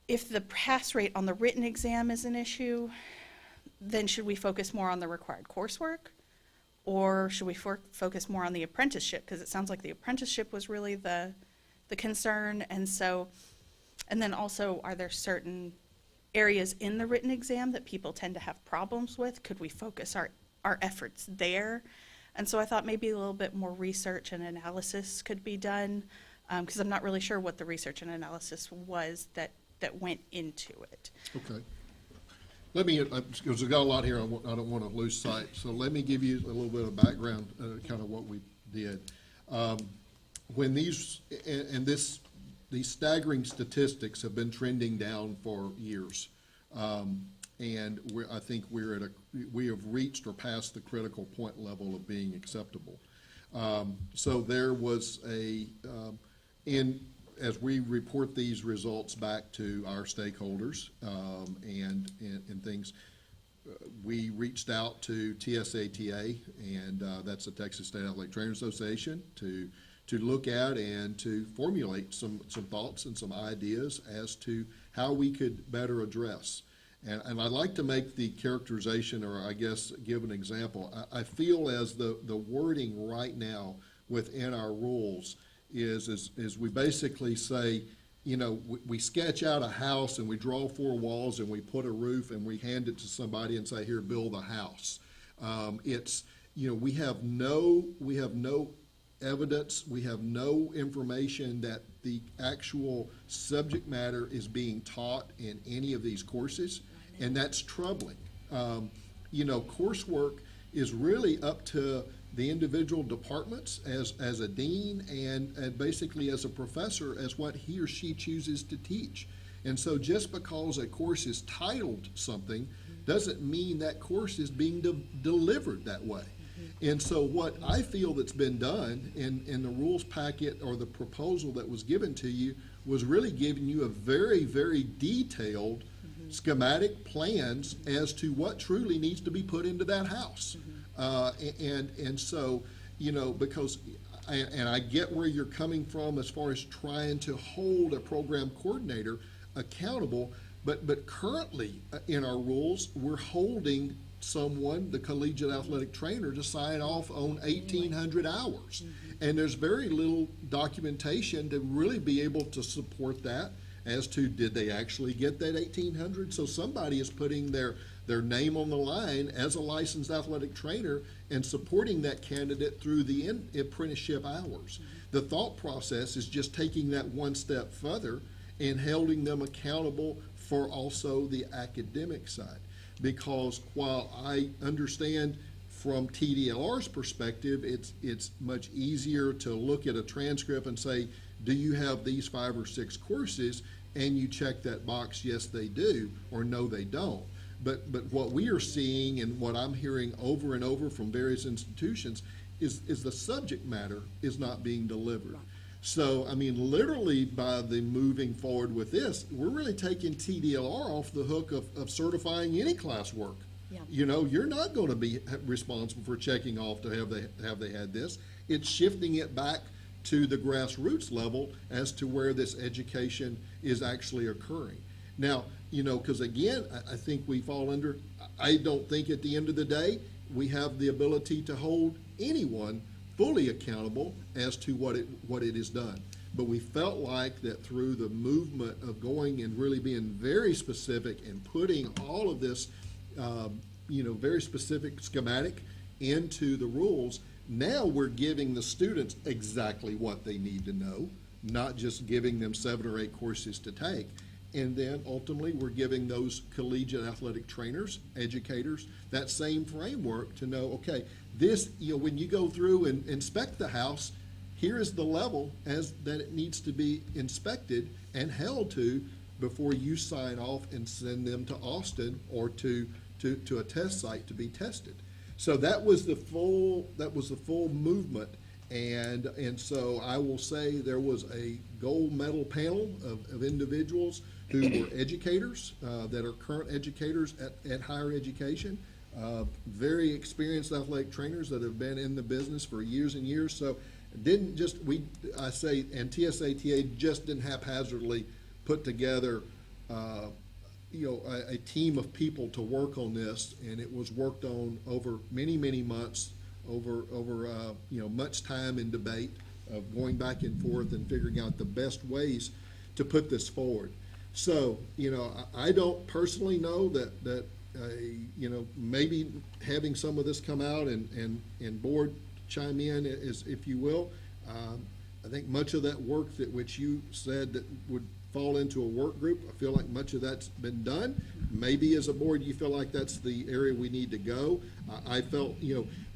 if the pass rate on the written exam is an issue, then should we focus more on the required coursework? Or should we focus more on the apprenticeship? Because it sounds like the apprenticeship was really the concern. And then also, are there certain areas in the written exam that people tend to have problems with? Could we focus our efforts there? And so I thought maybe a little bit more research and analysis could be done, because I'm not really sure what the research and analysis was that went into it. Okay. Let me, because we've got a lot here, I don't want to lose sight, so let me give you a little bit of background, kind of what we did. When these staggering statistics have been trending down for years, and I think we have reached or passed the critical point level of being acceptable. So there was as we report these results back to our stakeholders and things, we reached out to TSATA, and that's the Texas State Athletic Trainers Association, to look at and to formulate some thoughts and some ideas as to how we could better address. And I'd like to make the characterization, or I guess give an example. I feel as the wording right now within our rules is we basically say, we sketch out a house and we draw 4 walls and we put a roof and we hand it to somebody and say, here, build a house. We have no evidence, we have no information that the actual subject matter is being taught in any of these courses, and that's troubling. Coursework is really up to the individual departments as a dean and basically as a professor as what he or she chooses to teach. And so just because a course is titled something doesn't mean that course is being delivered that way. And so what I feel that's been done in the rules packet or the proposal that was given to you was really giving you a very, very detailed schematic plans as to what truly needs to be put into that house. And so, because, and I get where you're coming from as far as trying to hold a program coordinator accountable, but currently in our rules, we're holding someone, the collegiate athletic trainer, to sign off on 1,800 hours. And there's very little documentation to really be able to support that as to did they actually get that 1,800. So somebody is putting their name on the line as a licensed athletic trainer and supporting that candidate through the apprenticeship hours. The thought process is just taking that one step further and holding them accountable for also the academic side. Because while I understand from TDLR's perspective, it's much easier to look at a transcript and say, do you have these 5 or 6 courses? And you check that box, yes, they do, or no, they don't. But what we are seeing and what I'm hearing over and over from various institutions is the subject matter is not being delivered. So, I mean, literally by the moving forward with this, we're really taking TDLR off the hook of certifying any classwork. Yeah. You're not going to be responsible for checking off to have they had this. It's shifting it back to the grassroots level as to where this education is actually occurring. Now, because again, I think we fall under, I don't think at the end of the day, we have the ability to hold anyone fully accountable as to what it is done. But we felt like that through the movement of going and really being very specific and putting all of this, very specific schematic into the rules, now we're giving the students exactly what they need to know, not just giving them 7 or 8 courses to take. And then ultimately, we're giving those collegiate athletic trainers, educators, that same framework to know, okay, this, when you go through and inspect the house, here is the level that it needs to be inspected and held to before you sign off and send them to Austin or to to a test site to be tested. So that was the full movement. And so I will say there was a gold medal panel of individuals who were educators, that are current educators at higher education, very experienced athletic trainers that have been in the business for years and years. So and TSATA just didn't haphazardly put together, a team of people to work on this, and it was worked on over many, many months, over much time and debate of going back and forth and figuring out the best ways to put this forward. So, I don't personally know that maybe having some of this come out and board chime in, if you will. I think much of that work that which you said that would fall into a work group, I feel like much of that's been done. Maybe as a board, you feel like that's the area we need to go. I felt,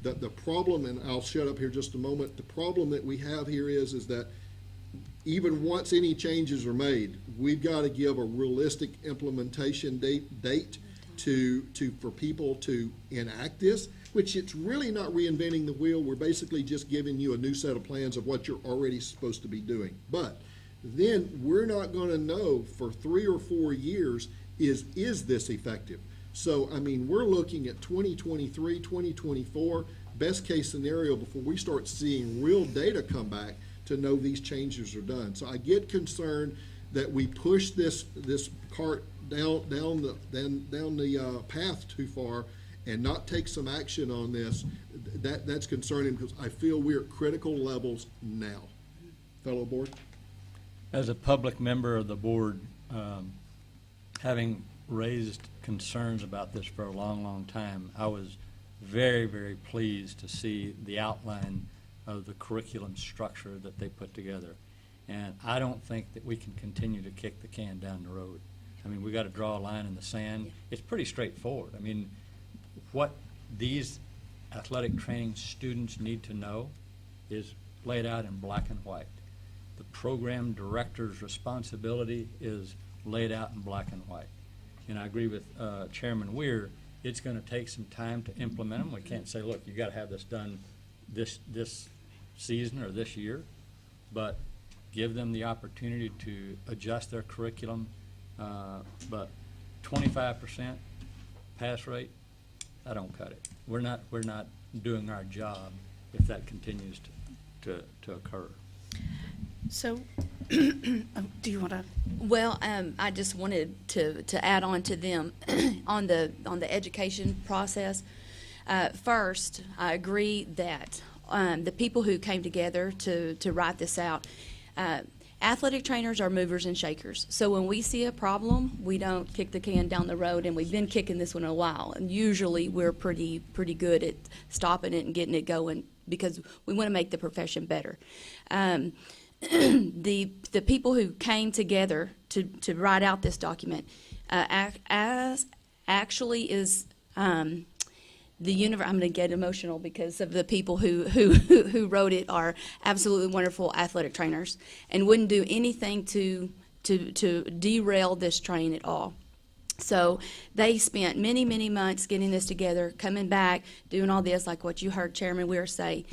the problem, and I'll shut up here just a moment, the problem that we have here is that even once any changes are made, we've got to give a realistic implementation date for people to enact this, which it's really not reinventing the wheel. We're basically just giving you a new set of plans of what you're already supposed to be doing. But then we're not going to know for 3 or 4 years, is this effective? So, we're looking at 2023, 2024, best case scenario before we start seeing real data come back to know these changes are done. So I get concerned that we push this cart down the path too far and not take some action on this. That's concerning because I feel we're at critical levels now. Fellow board? As a public member of the board, having raised concerns about this for a long, long time, I was very, very pleased to see the outline of the curriculum structure that they put together. And I don't think that we can continue to kick the can down the road. We got to draw a line in the sand. It's pretty straightforward. What these athletic training students need to know is laid out in black and white. The program director's responsibility is laid out in black and white. And I agree with Chairman Weir, it's going to take some time to implement them. We can't say, look, you got to have this done this season or this year, but give them the opportunity to adjust their curriculum. But 25% pass rate, I don't cut it. We're not doing our job if that continues to occur. So, do you want to? Well, I just wanted to add on to them on the education process. First, I agree that the people who came together to write this out, athletic trainers are movers and shakers. So when we see a problem, we don't kick the can down the road, and we've been kicking this one a while. And usually we're pretty good at stopping it and getting it going because we want to make the profession better. The people who came together to write out this document actually is I'm going to get emotional because of the people who wrote it are absolutely wonderful athletic trainers and wouldn't do anything to derail this train at all. So they spent many, many months getting this together, coming back, doing all this, like what you heard Chairman Weir say.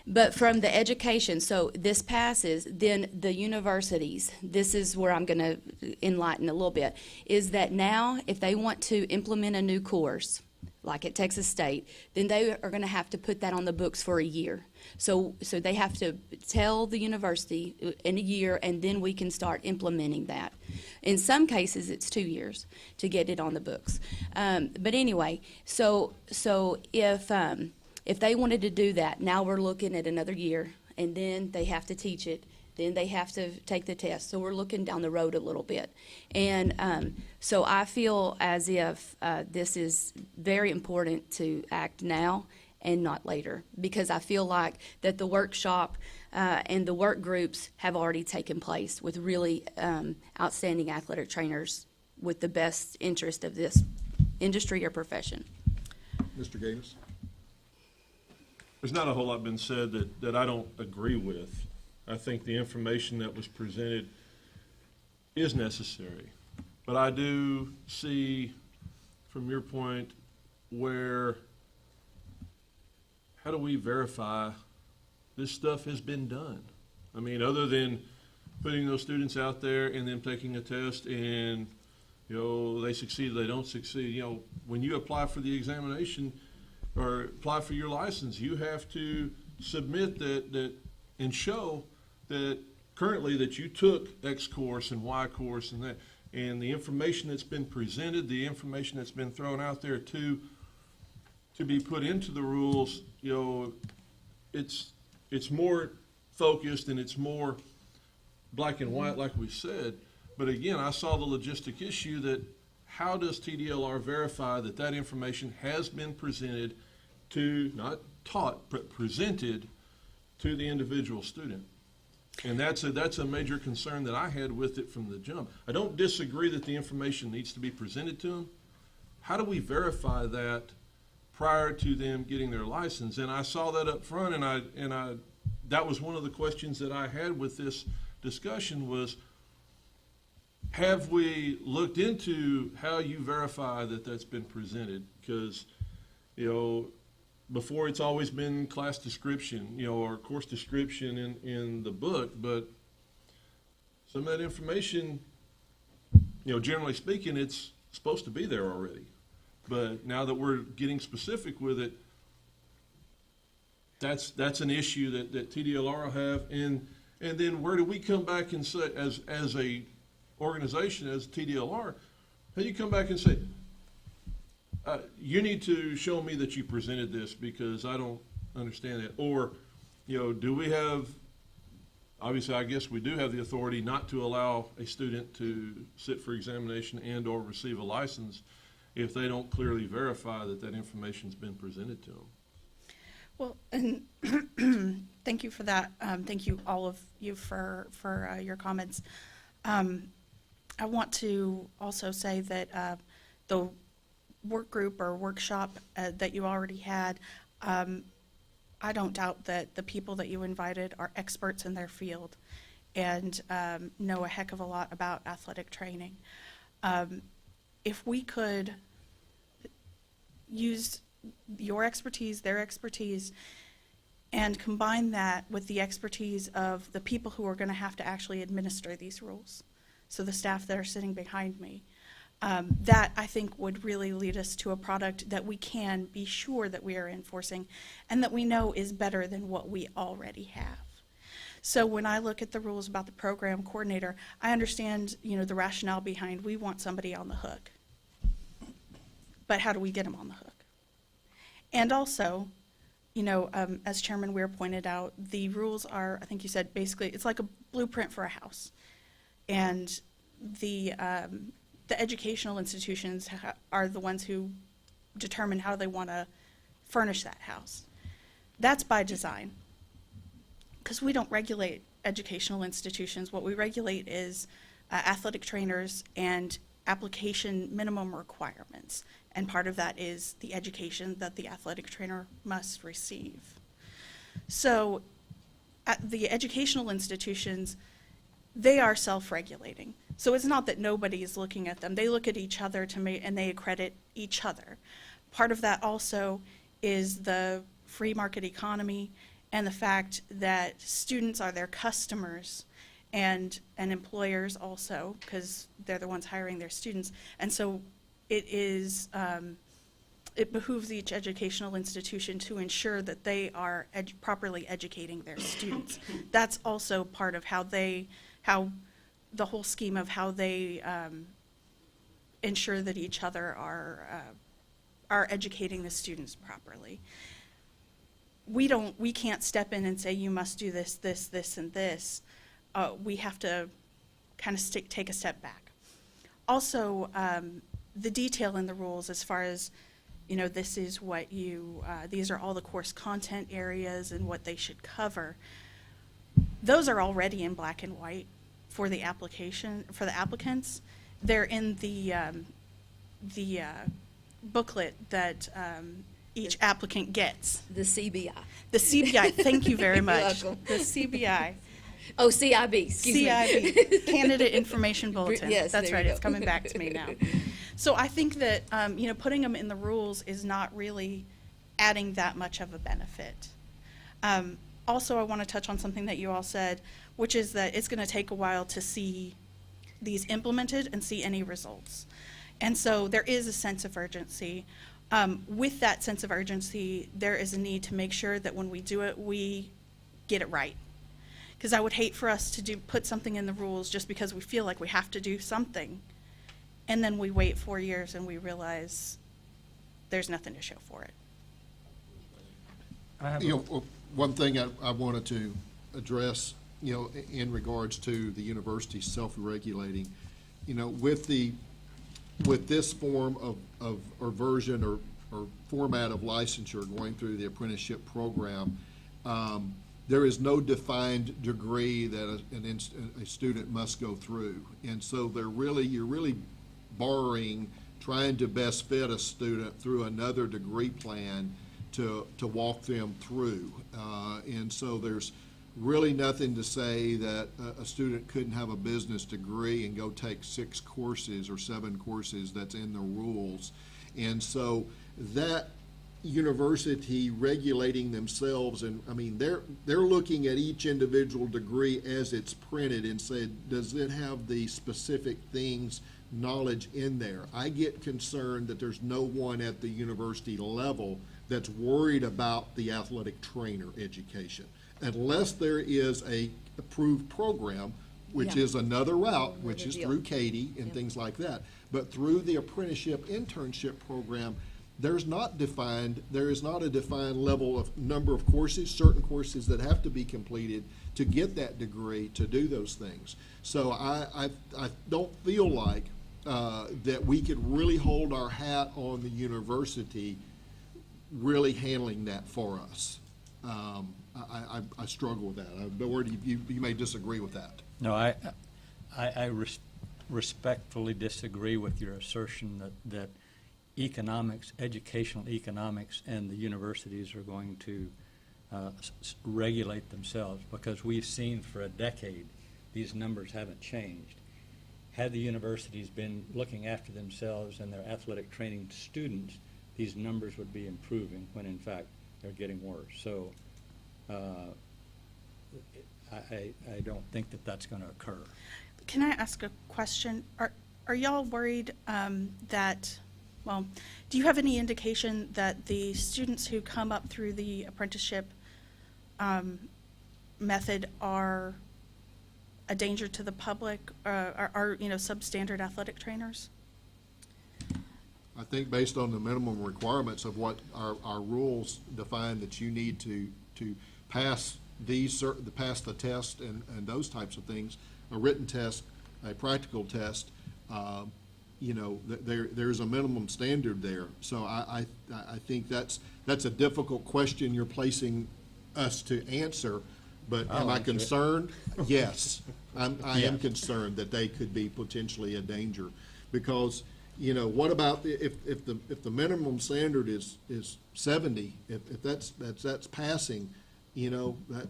But from the education, so this passes, then the universities, this is where I'm going to enlighten a little bit, is that now if they want to implement a new course, like at Texas State, then they are going to have to put that on the books for a year. So they have to tell the university in a year, and then we can start implementing that. In some cases, it's 2 years to get it on the books. But anyway, so if they wanted to do that, now we're looking at another year, and then they have to teach it. Then they have to take the test. So we're looking down the road a little bit. And so I feel as if this is very important to act now and not later, because I feel like that the workshop and the work groups have already taken place with really outstanding athletic trainers with the best interest of this industry or profession. Mr. Gaines? There's not a whole lot been said that I don't agree with. I think the information that was presented is necessary. But I do see from your point, where, how do we verify this stuff has been done? I mean, other than putting those students out there and them taking a test and, you know, they succeed or they don't succeed. You know, when you apply for the examination or apply for your license, you have to submit that and show that currently that you took X course and Y course and that, and the information that's been presented, the information that's been thrown out there to be put into the rules, you know, it's more focused and it's more black and white, like we said. But again, I saw the logistic issue that how does TDLR verify that that information has been presented to, not taught, but presented to the individual student? And that's a major concern that I had with it from the jump. I don't disagree that the information needs to be presented to them. How do we verify that prior to them getting their license? And I saw that up front, and I that was one of the questions that I had with this discussion was, have we looked into how you verify that that's been presented? Because, you know, before it's always been class description, you know, or course description in the book, but some of that information, you know, generally speaking, it's supposed to be there already. But now that we're getting specific with it, that's an issue that TDLR will have. And then where do we come back and say, as a organization, as TDLR, how do you come back and say, you need to show me that you presented this because I don't understand it? Or, you know, do we have, obviously I guess we do have the authority not to allow a student to sit for examination and or receive a license if they don't clearly verify that that information's been presented to them. Well, and thank you for that. Thank you, all of you, for your comments. I want to also say that the work group or workshop that you already had, I don't doubt that the people that you invited are experts in their field and know a heck of a lot about athletic training. If we could use your expertise, their expertise, and combine that with the expertise of the people who are going to have to actually administer these rules, so the staff that are sitting behind me, that I think would really lead us to a product that we can be sure that we are enforcing and that we know is better than what we already have. So when I look at the rules about the program coordinator, I understand, you know, the rationale behind we want somebody on the hook. But how do we get them on the hook? And also, you know, as Chairman Weir pointed out, the rules are, I think you said, basically, it's like a blueprint for a house. And the educational institutions are the ones who determine how they want to furnish that house. That's by design, because we don't regulate educational institutions. What we regulate is athletic trainers and application minimum requirements. And part of that is the education that the athletic trainer must receive. So at the educational institutions, they are self-regulating. So it's not that nobody is looking at them. They look at each other and they accredit each other. Part of that also is the free market economy and the fact that students are their customers and employers also, because they're the ones hiring their students. And so it is, it behooves each educational institution to ensure that they are properly educating their students. That's also part of how the whole scheme of how they ensure that each other are educating the students properly. We can't step in and say you must do this, this, this, and this. We have to kind of take a step back. Also, the detail in the rules as far as, you know, this is what these are all the course content areas and what they should cover. Those are already in black and white for the application, for the applicants. They're in the booklet that each applicant gets. The CBI. The CBI, thank you very much. You're welcome. The CBI. Oh, CIB, excuse me. CIB, Candidate Information Bulletin. Yes, That's there right, you it's go. coming back to me now. So I think that, putting them in the rules is not really adding that much of a benefit. Also, I want to touch on something that you all said, which is that it's going to take a while to see these implemented and see any results. And so there is a sense of urgency. With that sense of urgency, there is a need to make sure that when we do it, we get it right. Because I would hate for us to put something in the rules just because we feel like we have to do something, and then we wait 4 years and we realize there's nothing to show for it. One thing I wanted to address, in regards to the university self-regulating, with this form of or version or format of licensure going through the apprenticeship program, there is no defined degree that a student must go through. And so you're really borrowing, trying to best fit a student through another degree plan to walk them through. And so there's really nothing to say that a student couldn't have a business degree and go take 6 courses or 7 courses that's in the rules. And so that university regulating themselves, and I mean, they're looking at each individual degree as it's printed and said, does it have the specific things, knowledge in there? I get concerned that there's no one at the university level that's worried about the athletic trainer education, unless there is a approved program, which is another route, which is through Katie and things like that. But through the apprenticeship internship program, there is not a defined level of number of courses, certain courses that have to be completed to get that degree to do those things. So I don't feel like that we could really hold our hat on the university really handling that for us. I struggle with that. Board, you may disagree with that. No, I respectfully disagree with your assertion that economics, educational economics, and the universities are going to regulate themselves, because we've seen for a decade these numbers haven't changed. Had the universities been looking after themselves and their athletic training students, these numbers would be improving, when in fact they're getting worse. So I don't think that that's going to occur. Can I ask a question? Are y'all worried that, well, do you have any indication that the students who come up through the apprenticeship method are a danger to the public, are substandard athletic trainers? I think based on the minimum requirements of what our rules define, that you need to pass pass the test and those types of things, a written test, a practical test, there's a minimum standard there. So I think that's a difficult question you're placing us to answer, but am I concerned? Yes, I am concerned that they could be potentially a danger, because what about if the minimum standard is 70? If that's passing,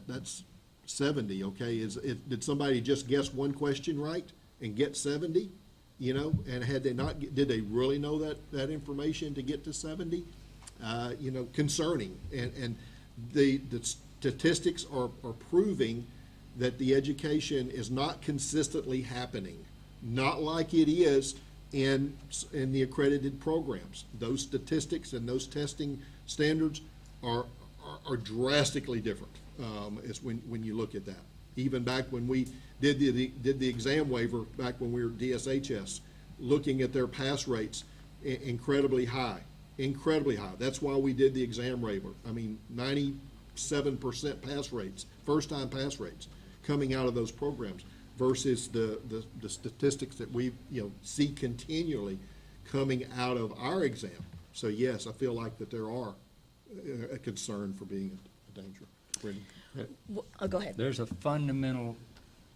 that's 70. Okay, did somebody just guess one question right and get 70? And had they not, did they really know that information to get to 70? Concerning, and the statistics are proving that the education is not consistently happening, not like it is in the accredited programs. Those statistics and those testing standards are drastically different when you look at that. Even back when we did the exam waiver, back when we were DSHS, looking at their pass rates, incredibly high. That's why we did the exam waiver. I mean, 97% pass rates, first-time pass rates, coming out of those programs, versus the statistics that we see continually coming out of our exam. So yes, I feel like that there are a concern for being a danger. Go ahead. There's a fundamental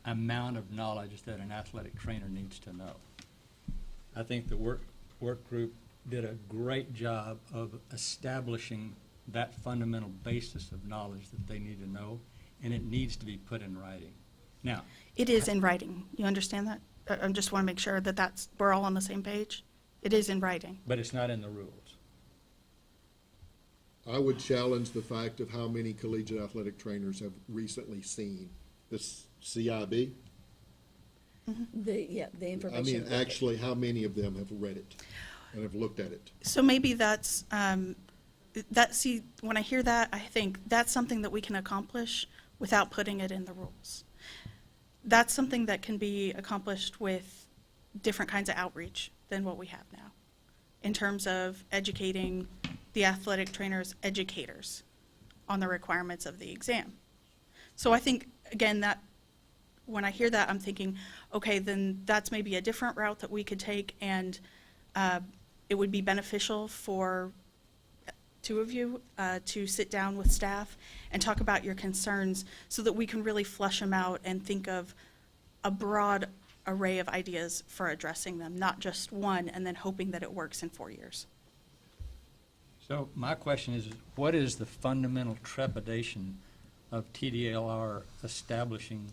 amount of knowledge that an athletic trainer needs to know. I think the work group did a great job of establishing that fundamental basis of knowledge that they need to know, and it needs to be put in writing. Now, It is in writing. You understand that? I just want to make sure that we're all on the same page. It is in writing. But it's not in the rules. I would challenge the fact of how many collegiate athletic trainers have recently seen this CIB. The I information. mean, actually, how many of them have read it and have looked at it? So maybe that's, see, when I hear that, I think that's something that we can accomplish without putting it in the rules. That's something that can be accomplished with different kinds of outreach than what we have now, in terms of educating the athletic trainers' educators on the requirements of the exam. So I think, again, that when I hear that, I'm thinking, okay, then that's maybe a different route that we could take, and it would be beneficial for two of you to sit down with staff and talk about your concerns so that we can really flesh them out and think of a broad array of ideas for addressing them, not just one and then hoping that it works in 4 years. So my question is, what is the fundamental trepidation of TDLR establishing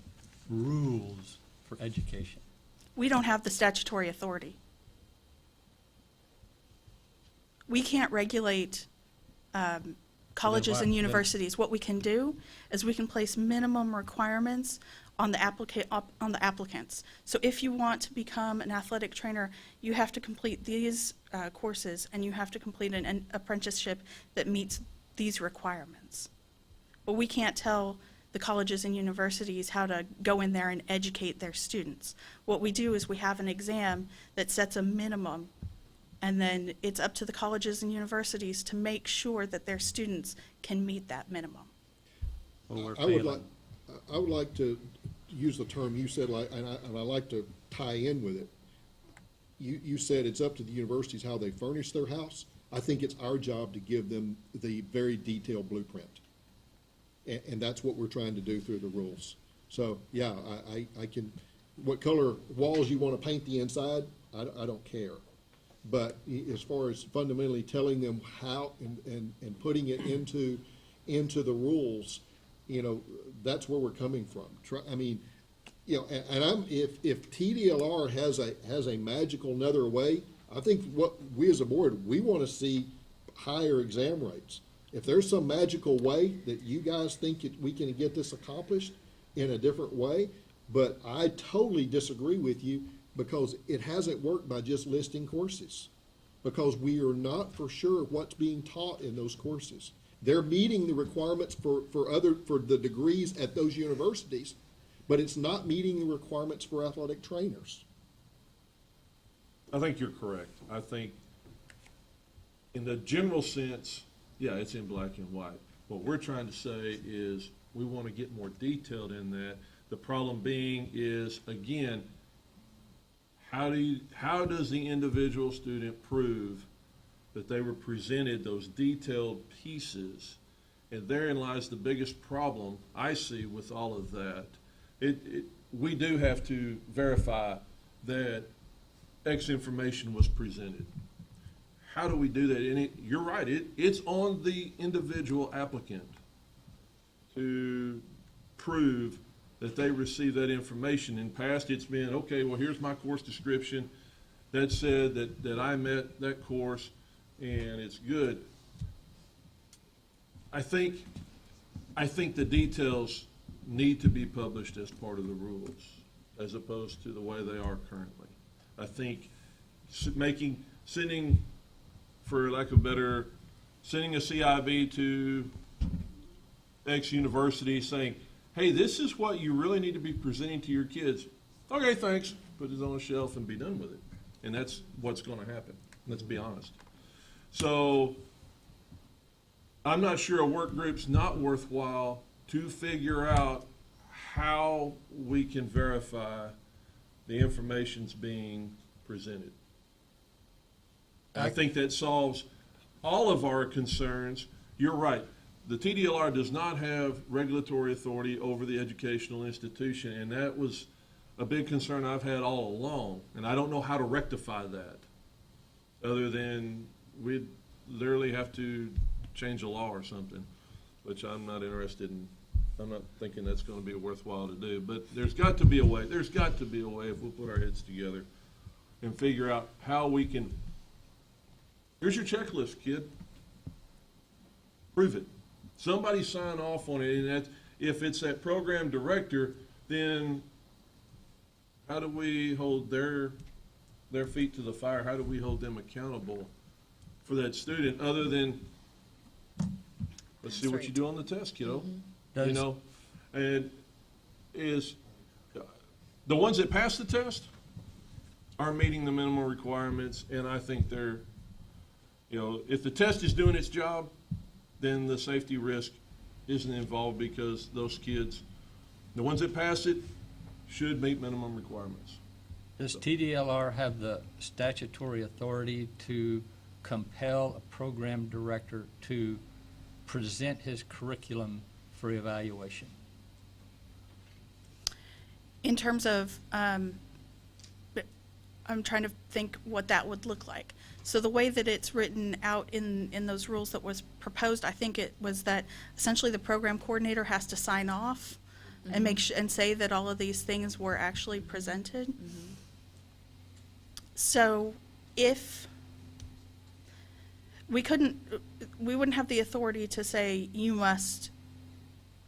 rules for education? We don't have the statutory authority. We can't regulate colleges and universities. What we can do is we can place minimum requirements on the applicants. So if you want to become an athletic trainer, you have to complete these courses, and you have to complete an apprenticeship that meets these requirements. But we can't tell the colleges and universities how to go in there and educate their students. What we do is we have an exam that sets a minimum, and then it's up to the colleges and universities to make sure that their students can meet that minimum. Well, we're I would failing. I would like to use the term you said, and I like to tie in with it. You said it's up to the universities how they furnish their house. I think it's our job to give them the very detailed blueprint. And that's what we're trying to do through the rules. So, yeah, I can, what color walls you want to paint the inside, I don't care. But as far as fundamentally telling them how and putting it into the rules, you know, that's where we're coming from. I mean, you know, and if TDLR has a magical another way, I think what we as a board, we want to see higher exam rates. If there's some magical way that you guys think we can get this accomplished in a different way, but I totally disagree with you because it hasn't worked by just listing courses, because we are not for sure what's being taught in those courses. They're meeting the requirements for the degrees at those universities, but it's not meeting the requirements for athletic trainers. I think you're correct. I think in the general sense, yeah, it's in black and white. What we're trying to say is we want to get more detailed in that. The problem being is, again, how does the individual student prove that they were presented those detailed pieces? And therein lies the biggest problem I see with all of that. We do have to verify that X information was presented. How do we do that? And you're right, it's on the individual applicant to prove that they received that information. In past, it's been, okay, well, here's my course description that said that I met that course, and it's good. I think the details need to be published as part of the rules, as opposed to the way they are currently. I think sending, for lack of better, sending a CIB to X university saying, hey, this is what you really need to be presenting to your kids. Okay, thanks. Put it on a shelf and be done with it. And that's what's going to happen. Let's be honest. So I'm not sure a work group's not worthwhile to figure out how we can verify the information's being presented. I think that solves all of our concerns. You're right. The TDLR does not have regulatory authority over the educational institution, and that was a big concern I've had all along, and I don't know how to rectify that, other than we'd literally have to change a law or something, which I'm not interested in. I'm not thinking that's going to be worthwhile to do, but there's got to be a way. There's got to be a way if we'll put our heads together and figure out how we can Here's your checklist, kid. Prove it. Somebody sign off on it, and that's, if it's that program director, then how do we hold their feet to the fire? How do we hold them accountable for that student, other than, let's see what you do on the test, kiddo? You know, and is, the ones that pass the test are meeting the minimum requirements, and I think they're, you know, if the test is doing its job, then the safety risk isn't involved, because those kids, the ones that pass it, should meet minimum requirements. Does TDLR have the statutory authority to compel a program director to present his curriculum for evaluation? In terms of, I'm trying to think what that would look like. So the way that it's written out in those rules that was proposed, I think it was that essentially the program coordinator has to sign off and and say that all of these things were actually presented. So if we wouldn't have the authority to say, you must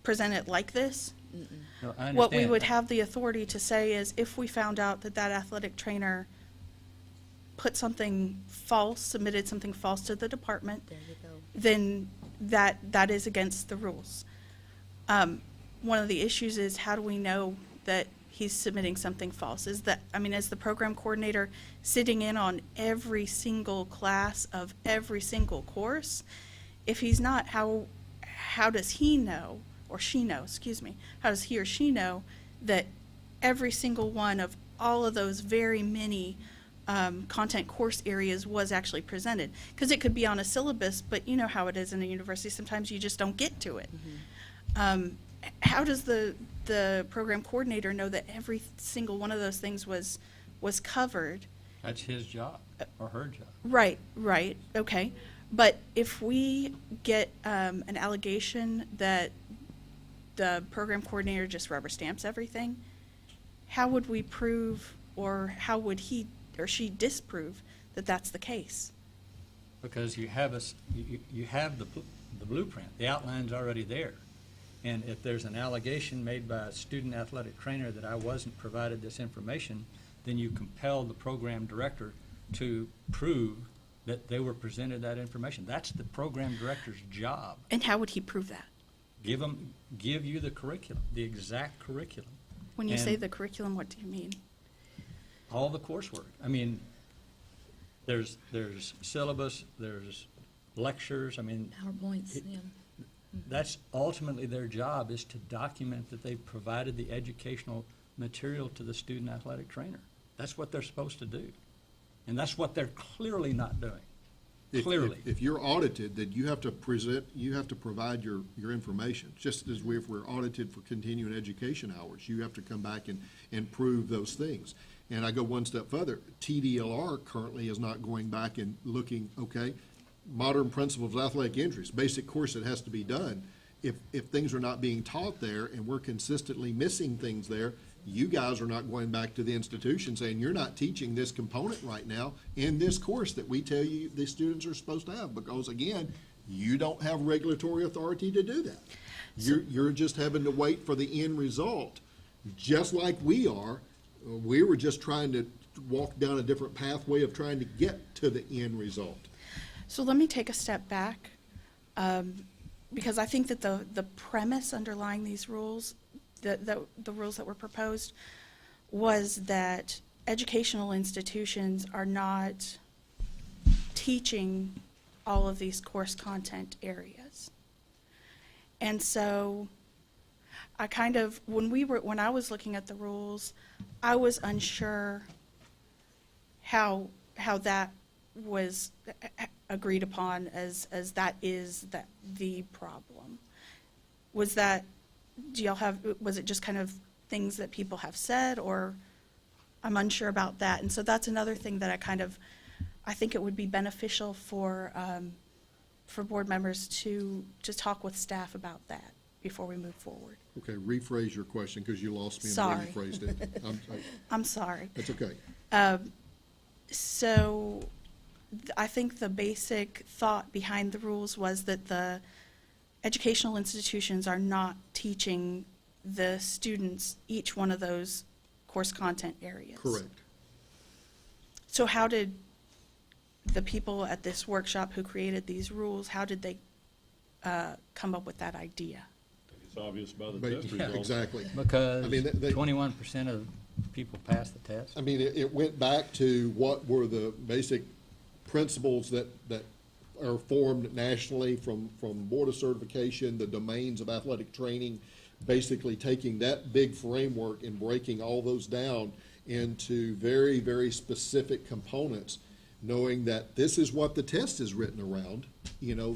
present it like this. No, I What we understand. would have the authority to say is, if we found out that that athletic trainer put something false, submitted something false to the department, then that is against the rules. One of the issues is, how do we know that he's submitting something false? Is that, I mean, as the program coordinator sitting in on every single class of every single course, if he's not, how does he know, or she know, excuse me, how does he or she know that every single one of all of those very many content course areas was actually presented? Because it could be on a syllabus, but you know how it is in a university, sometimes you just don't get to it. How does the program coordinator know that every single one of those things was covered? That's his job, or her job. Right, okay. But if we get an allegation that the program coordinator just rubber stamps everything, how would we prove, or how would he or she disprove that that's the case? Because you have you have the blueprint, the outline's already there. And if there's an allegation made by a student athletic trainer that I wasn't provided this information, then you compel the program director to prove that they were presented that information. That's the program director's job. And how would he prove that? Give you the curriculum, the exact curriculum. When you say And the curriculum, what do you mean? all the coursework. I mean, there's syllabus, there's lectures. I mean, PowerPoints, yeah. that's ultimately their job, is to document that they've provided the educational material to the student athletic trainer. That's what they're supposed to do. And that's what they're clearly not doing. Clearly. If you're audited, that you have to provide your information, just as if we're audited for continuing education hours, you have to come back and prove those things. And I go one step further, TDLR currently is not going back and looking, okay, modern principles of athletic injuries, basic course that has to be done. If things are not being taught there and we're consistently missing things there, you guys are not going back to the institution saying, you're not teaching this component right now in this course that we tell you the students are supposed to have, because again, you don't have regulatory authority to do that. You're just having to wait for the end result, just like we are. We were just trying to walk down a different pathway of trying to get to the end result. So let me take a step back, because I think that the premise underlying these rules, the rules that were proposed, was that educational institutions are not teaching all of these course content areas. And so I kind of, when I was looking at the rules, I was unsure how that was agreed upon as that is the problem. Was that, was it just kind of things that people have said, or I'm unsure about that. And so that's another thing that I think it would be beneficial for board members to talk with staff about that before we move forward. Okay, rephrase your question, because you lost me in the way you phrased it. I'm sorry. That's okay. So I think the basic thought behind the rules was that the educational institutions are not teaching the students each one of those course content areas. Correct. So how did the people at this workshop who created these rules, how did they come up with that idea? It's obvious by the But- test yeah, results. exactly. Because I mean, they- 21% of people pass the test. I mean, it went back to what were the basic principles that are formed nationally from Board of Certification, the domains of athletic training, basically taking that big framework and breaking all those down into very, very specific components, knowing that this is what the test is written around,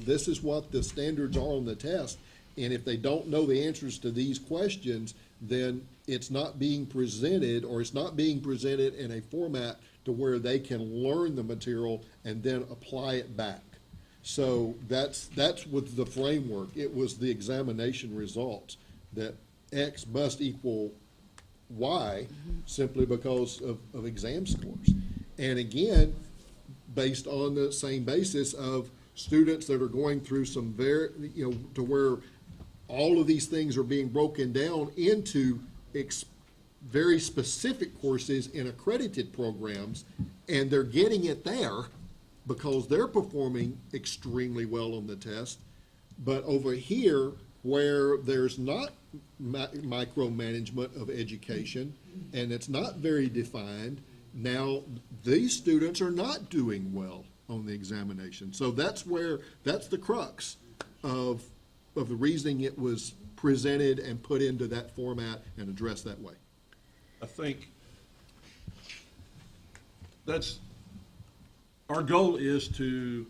this is what the standards are on the test, and if they don't know the answers to these questions, then it's not being presented, or it's not being presented in a format to where they can learn the material and then apply it back. So that's with the framework. It was the examination results that X must equal Y simply because of exam scores. And again, based on the same basis of students that are going through some very, to where all of these things are being broken down into very specific courses in accredited programs, and they're getting it there because they're performing extremely well on the test. But over here, where there's not micromanagement of education and it's not very defined, now these students are not doing well on the examination. So that's the crux of the reasoning it was presented and put into that format and addressed that way. I think our goal is to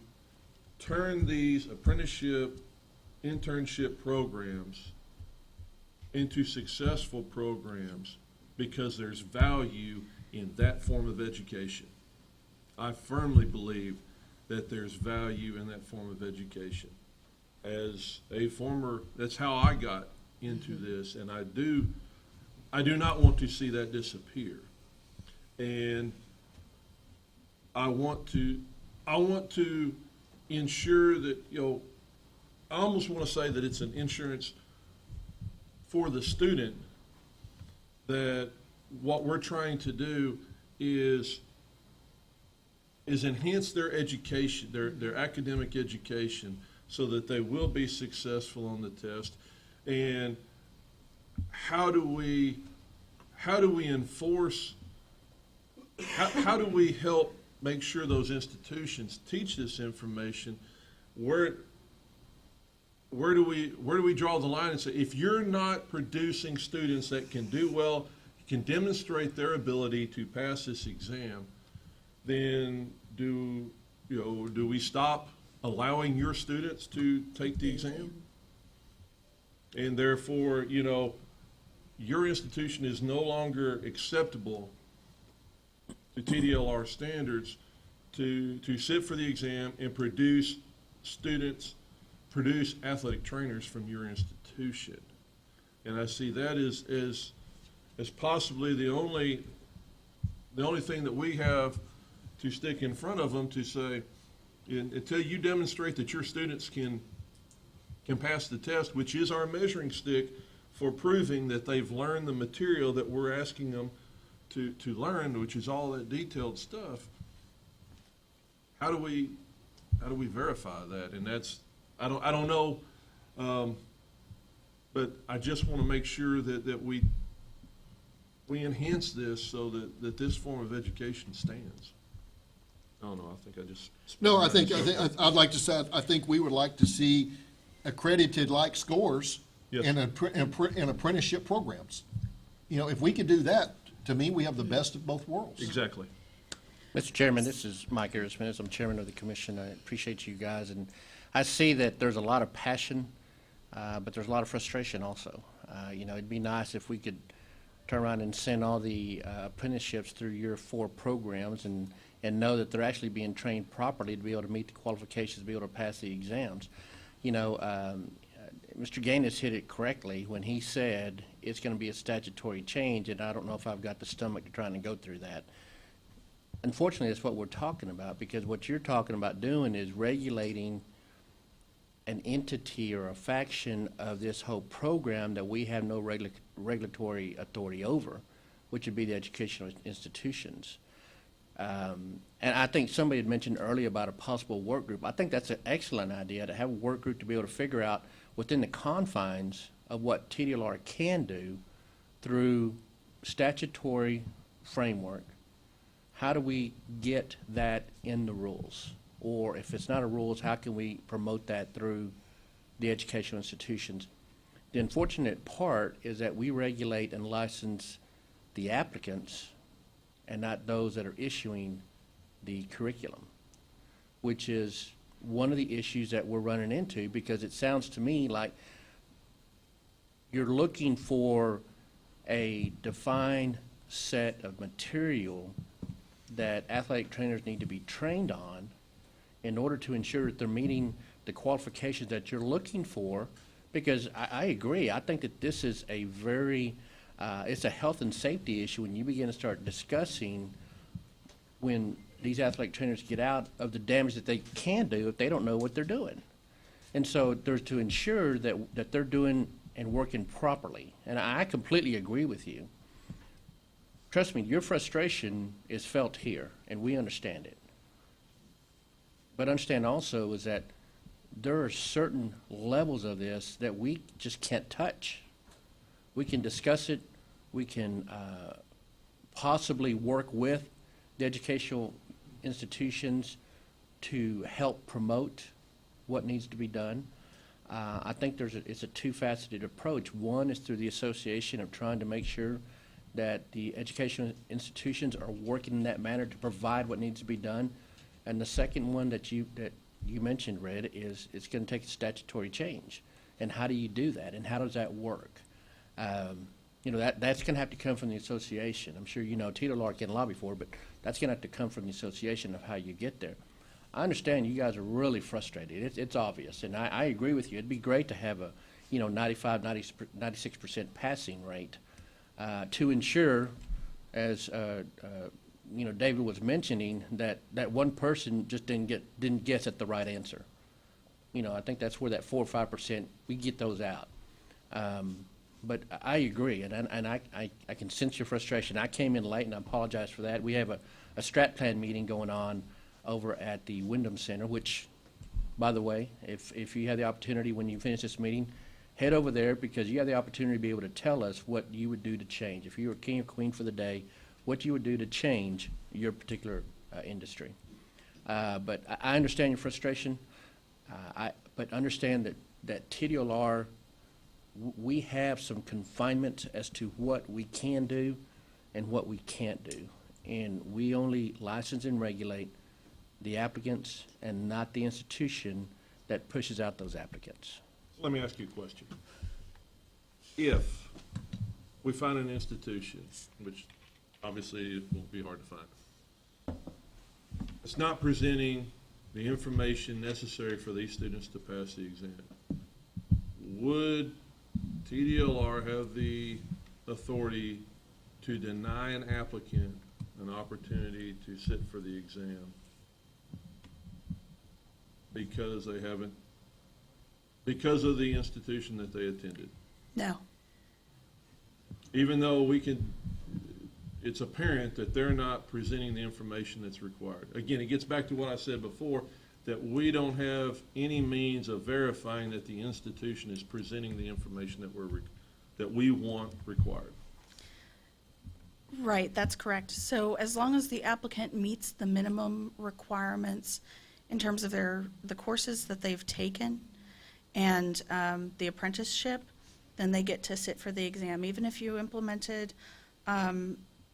turn these apprenticeship, internship programs into successful programs because there's value in that form of education. I firmly believe that there's value in that form of education. As a former, that's how I got into this, and I do not want to see that disappear. And I want to ensure that, I almost want to say that it's an insurance for the student, that what we're trying to do is enhance their education, their academic education, so that they will be successful on the test. And how do we enforce, how do we help make sure those institutions teach this information? Where do we draw the line and say, if you're not producing students that can do well, can demonstrate their ability to pass this exam, then do we stop allowing your students to take the exam? And therefore, your institution is no longer acceptable to TDLR standards to sit for the exam and produce athletic trainers from your institution. And I see that as possibly the only thing that we have to stick in front of them to say, until you demonstrate that your students can pass the test, which is our measuring stick for proving that they've learned the material that we're asking them to learn, which is all that detailed stuff. How do we verify that? And that's, I don't know, but I just want to make sure that we enhance this so that this form of education stands. I don't know, I think I just. No, I'd like to say, I think we would like to see accredited-like scores Yes. in apprenticeship programs. If we could do that, to me, we have the best of both worlds. Exactly. Mr. Chairman, this is Mike Arismenis. I'm chairman of the commission. I appreciate you guys, and I see that there's a lot of passion, but there's a lot of frustration also. It'd be nice if we could turn around and send all the apprenticeships through your 4 programs and know that they're actually being trained properly to be able to meet the qualifications, to be able to pass the exams. Mr. Gaines hit it correctly when he said it's going to be a statutory change, and I don't know if I've got the stomach to try and go through that. unfortunately, that's what we're talking about, because what you're talking about doing is regulating an entity or a faction of this whole program that we have no regulatory authority over, which would be the educational institutions. And I think somebody had mentioned earlier about a possible work group. I think that's an excellent idea, to have a work group to be able to figure out within the confines of what TDLR can do through statutory framework. How do we get that in the rules? Or if it's not a rules, how can we promote that through the educational institutions? The unfortunate part is that we regulate and license the applicants and not those that are issuing the curriculum, which is one of the issues that we're running into, because it sounds to me like you're looking for a defined set of material that athletic trainers need to be trained on in order to ensure that they're meeting the qualifications that you're looking for. Because I agree, I think that this is a very, it's a health and safety issue when you begin to start discussing when these athletic trainers get out of the damage that they can do if they don't know what they're doing. And so there's to ensure that they're doing and working properly. And I completely agree with you. Trust me, your frustration is felt here, and we understand it. But understand also is that there are certain levels of this that we just can't touch. We can discuss it. We can possibly work with the educational institutions to help promote what needs to be done. I think it's a two-faceted approach. One is through the association of trying to make sure that the educational institutions are working in that manner to provide what needs to be done. And the second one that you mentioned, Red, is it's going to take a statutory change. And how do you do that? And how does that work? That's going to have to come from the association. I'm sure you know TDLR can lobby for it, but that's going to have to come from the association of how you get there. I understand you guys are really frustrated. It's obvious, and I agree with you. It'd be great to have a 96% passing rate to ensure, as David was mentioning, that one person just didn't guess at the right answer. I think that's where that 4 or 5%, we get those out. But I agree, and I can sense your frustration. I came in late, and I apologize for that. We have a strat plan meeting going on over at the Wyndham Center, which, by the way, if you have the opportunity when you finish this meeting, head over there, because you have the opportunity to be able to tell us what you would do to change. If you were king or queen for the day, what you would do to change your particular industry. But I understand your frustration, but understand that TDLR, we have some confinement as to what we can do and what we can't do. And we only license and regulate the applicants and not the institution that pushes out those applicants. Let me ask you a question. If we find an institution, which obviously it will be hard to find, it's not presenting the information necessary for these students to pass the exam, would TDLR have the authority to deny an applicant an opportunity to sit for the exam because they haven't, because of the institution that they attended? No. Even though it's apparent that they're not presenting the information that's required. Again, it gets back to what I said before, that we don't have any means of verifying that the institution is presenting the information that we want required. Right, that's correct. So as long as the applicant meets the minimum requirements in terms of the courses that they've taken and the apprenticeship, then they get to sit for the exam. Even if you implemented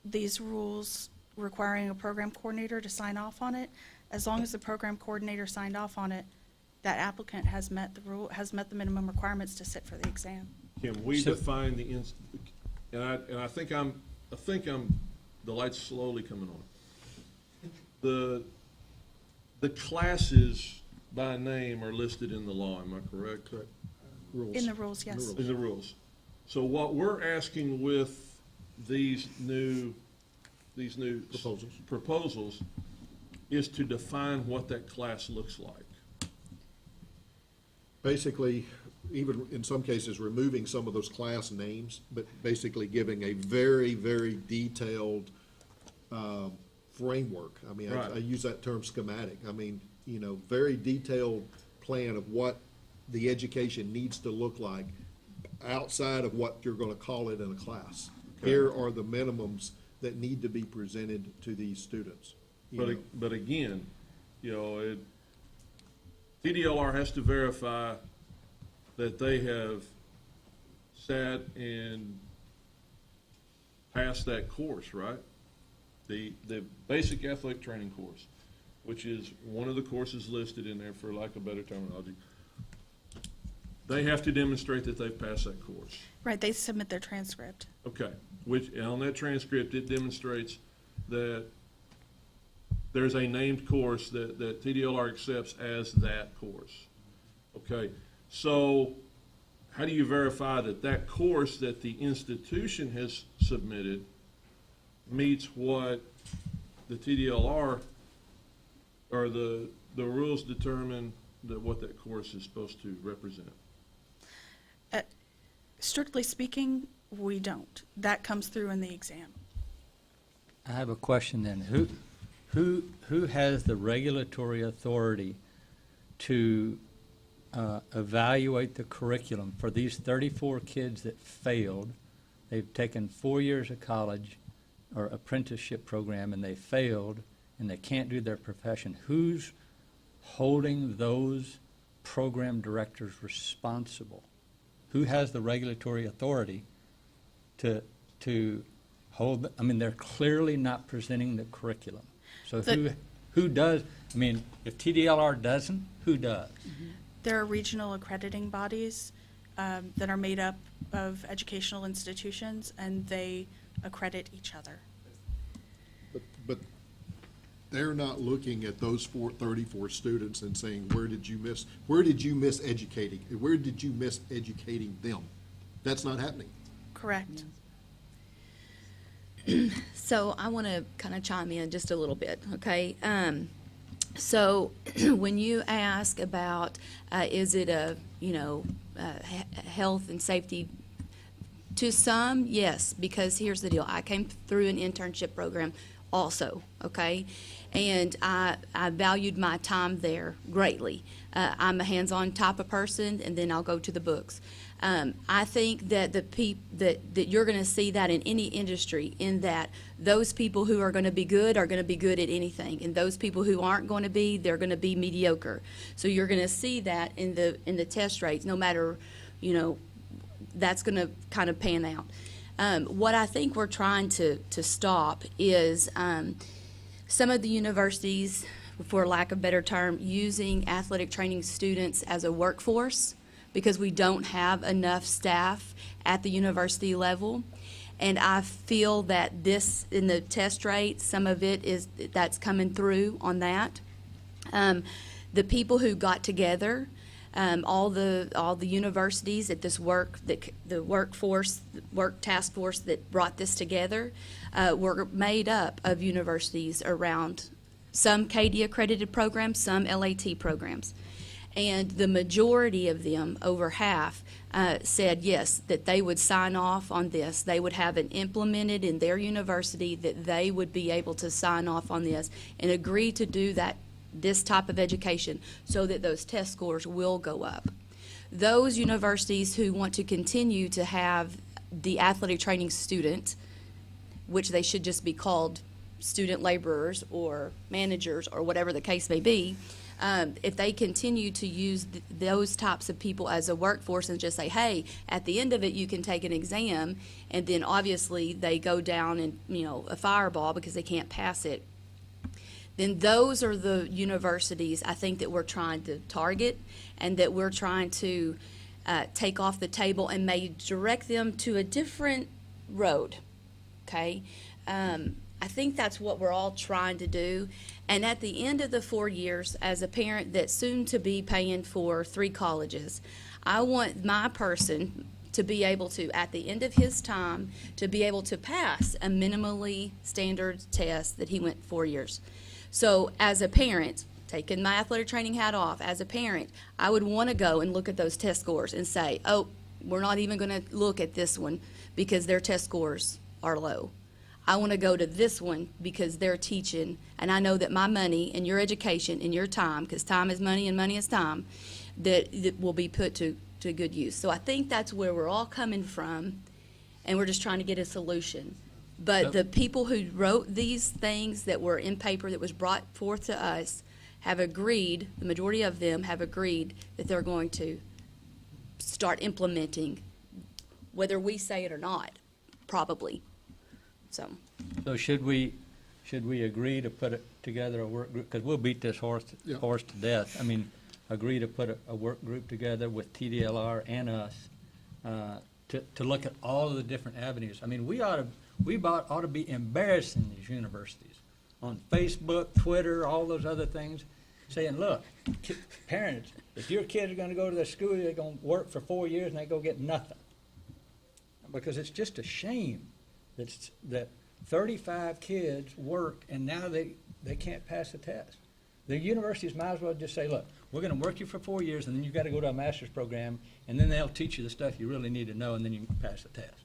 these rules requiring a program coordinator to sign off on it, as long as the program coordinator signed off on it, that applicant has met the minimum requirements to sit for the exam. Can we define the and I think I'm the light's slowly coming on. The classes by name are listed in the law, am I correct? Rules. In the rules, yes. In the rules. So what we're asking with these new these new proposals is to define what that class looks like. Basically, even in some cases, removing some of those class names, but basically giving a very, very detailed framework. I mean, Right. I use that term schematic. I mean, you know, very detailed plan of what the education needs to look like outside of what you're going to call it in a class. Here are the minimums that need to be presented to these students. you know. But again, you know, TDLR has to verify that they have sat and passed that course, right? The basic athletic training course, which is one of the courses listed in there, for lack of better terminology. They have to demonstrate that they've passed that course. Right, they submit their transcript. Okay, which, and on that transcript, it demonstrates that there's a named course that TDLR accepts as that course. Okay, so how do you verify that that course that the institution has submitted meets what the TDLR, or the rules determine that what that course is supposed to represent? Strictly speaking, we don't. That comes through in the exam. I have a question then. Who has the regulatory authority to evaluate the curriculum for these 34 kids that failed? They've taken 4 years of college or apprenticeship program and they failed and they can't do their profession. Who's holding those program directors responsible? Who has the regulatory authority to hold? I mean, they're clearly not presenting the curriculum. So who does? I mean, if TDLR doesn't, who does? There are regional accrediting bodies that are made up of educational institutions, and they accredit each other. But they're not looking at those 34 students and saying, where did you miss educating them? That's not happening. Correct. So I want to kind of chime in just a little bit, okay? So when you ask about, is it a, health and safety, to some, yes, because here's the deal. I came through an internship program also, okay? And I valued my time there greatly. I'm a hands-on type of person, and then I'll go to the books. I think that that you're going to see that in any industry, in that those people who are going to be good at anything, and those people who aren't going to be, they're going to be mediocre. So you're going to see that in the test rates, no matter, that's going to kind of pan out. What I think we're trying to stop is some of the universities, for lack of a better term, using athletic training students as a workforce, because we don't have enough staff at the university level. And I feel that this, in the test rate, some of it that's coming through on that. The people who got together, all the universities at this work task force that brought this together, were made up of universities around some KD accredited programs, some LAT programs. And the majority of them, over half, said yes, that they would sign off on this. They would have it implemented in their university, that they would be able to sign off on this and agree to do this type of education, so that those test scores will go up. Those universities who want to continue to have the athletic training student, which they should just be called student laborers or managers or whatever the case may be, if they continue to use those types of people as a workforce and just say, hey, at the end of it you can take an exam, and then obviously they go down in a fireball because they can't pass it, then those are the universities I think that we're trying to target, and that we're trying to take off the table and may direct them to a different road, okay? I think that's what we're all trying to do. And at the end of the 4 years, as a parent that's soon to be paying for 3 colleges, I want my person to be able to, at the end of his time, to be able to pass a minimally standard test that he went 4 years. So as a parent, taking my athletic training hat off, as a parent, I would want to go and look at those test scores and say, oh, we're not even going to look at this one because their test scores are low. I want to go to this one because they're teaching, and I know that my money and your education and your time, because time is money and money is time, that it will be put to good use. So I think that's where we're all coming from, and we're just trying to get a solution. But the people who wrote these things that were in paper that was brought forth to us have agreed, the majority of them have agreed that they're going to start implementing, whether we say it or not, probably. So should we agree to put together a work group, because we'll beat this horse to death. I mean, agree to put a work group together with TDLR and us to look at all of the different avenues. I mean, we ought to be embarrassing these universities on Facebook, Twitter, all those other things, saying, look, parents, if your kids are going to go to their school, they're going to work for 4 years and they go get nothing. Because it's just a shame that 35 kids work and now they can't pass the test. The universities might as well just say, look, we're going to work you for 4 years and then you've got to go to a master's program and then they'll teach you the stuff you really need to know and then you can pass the test.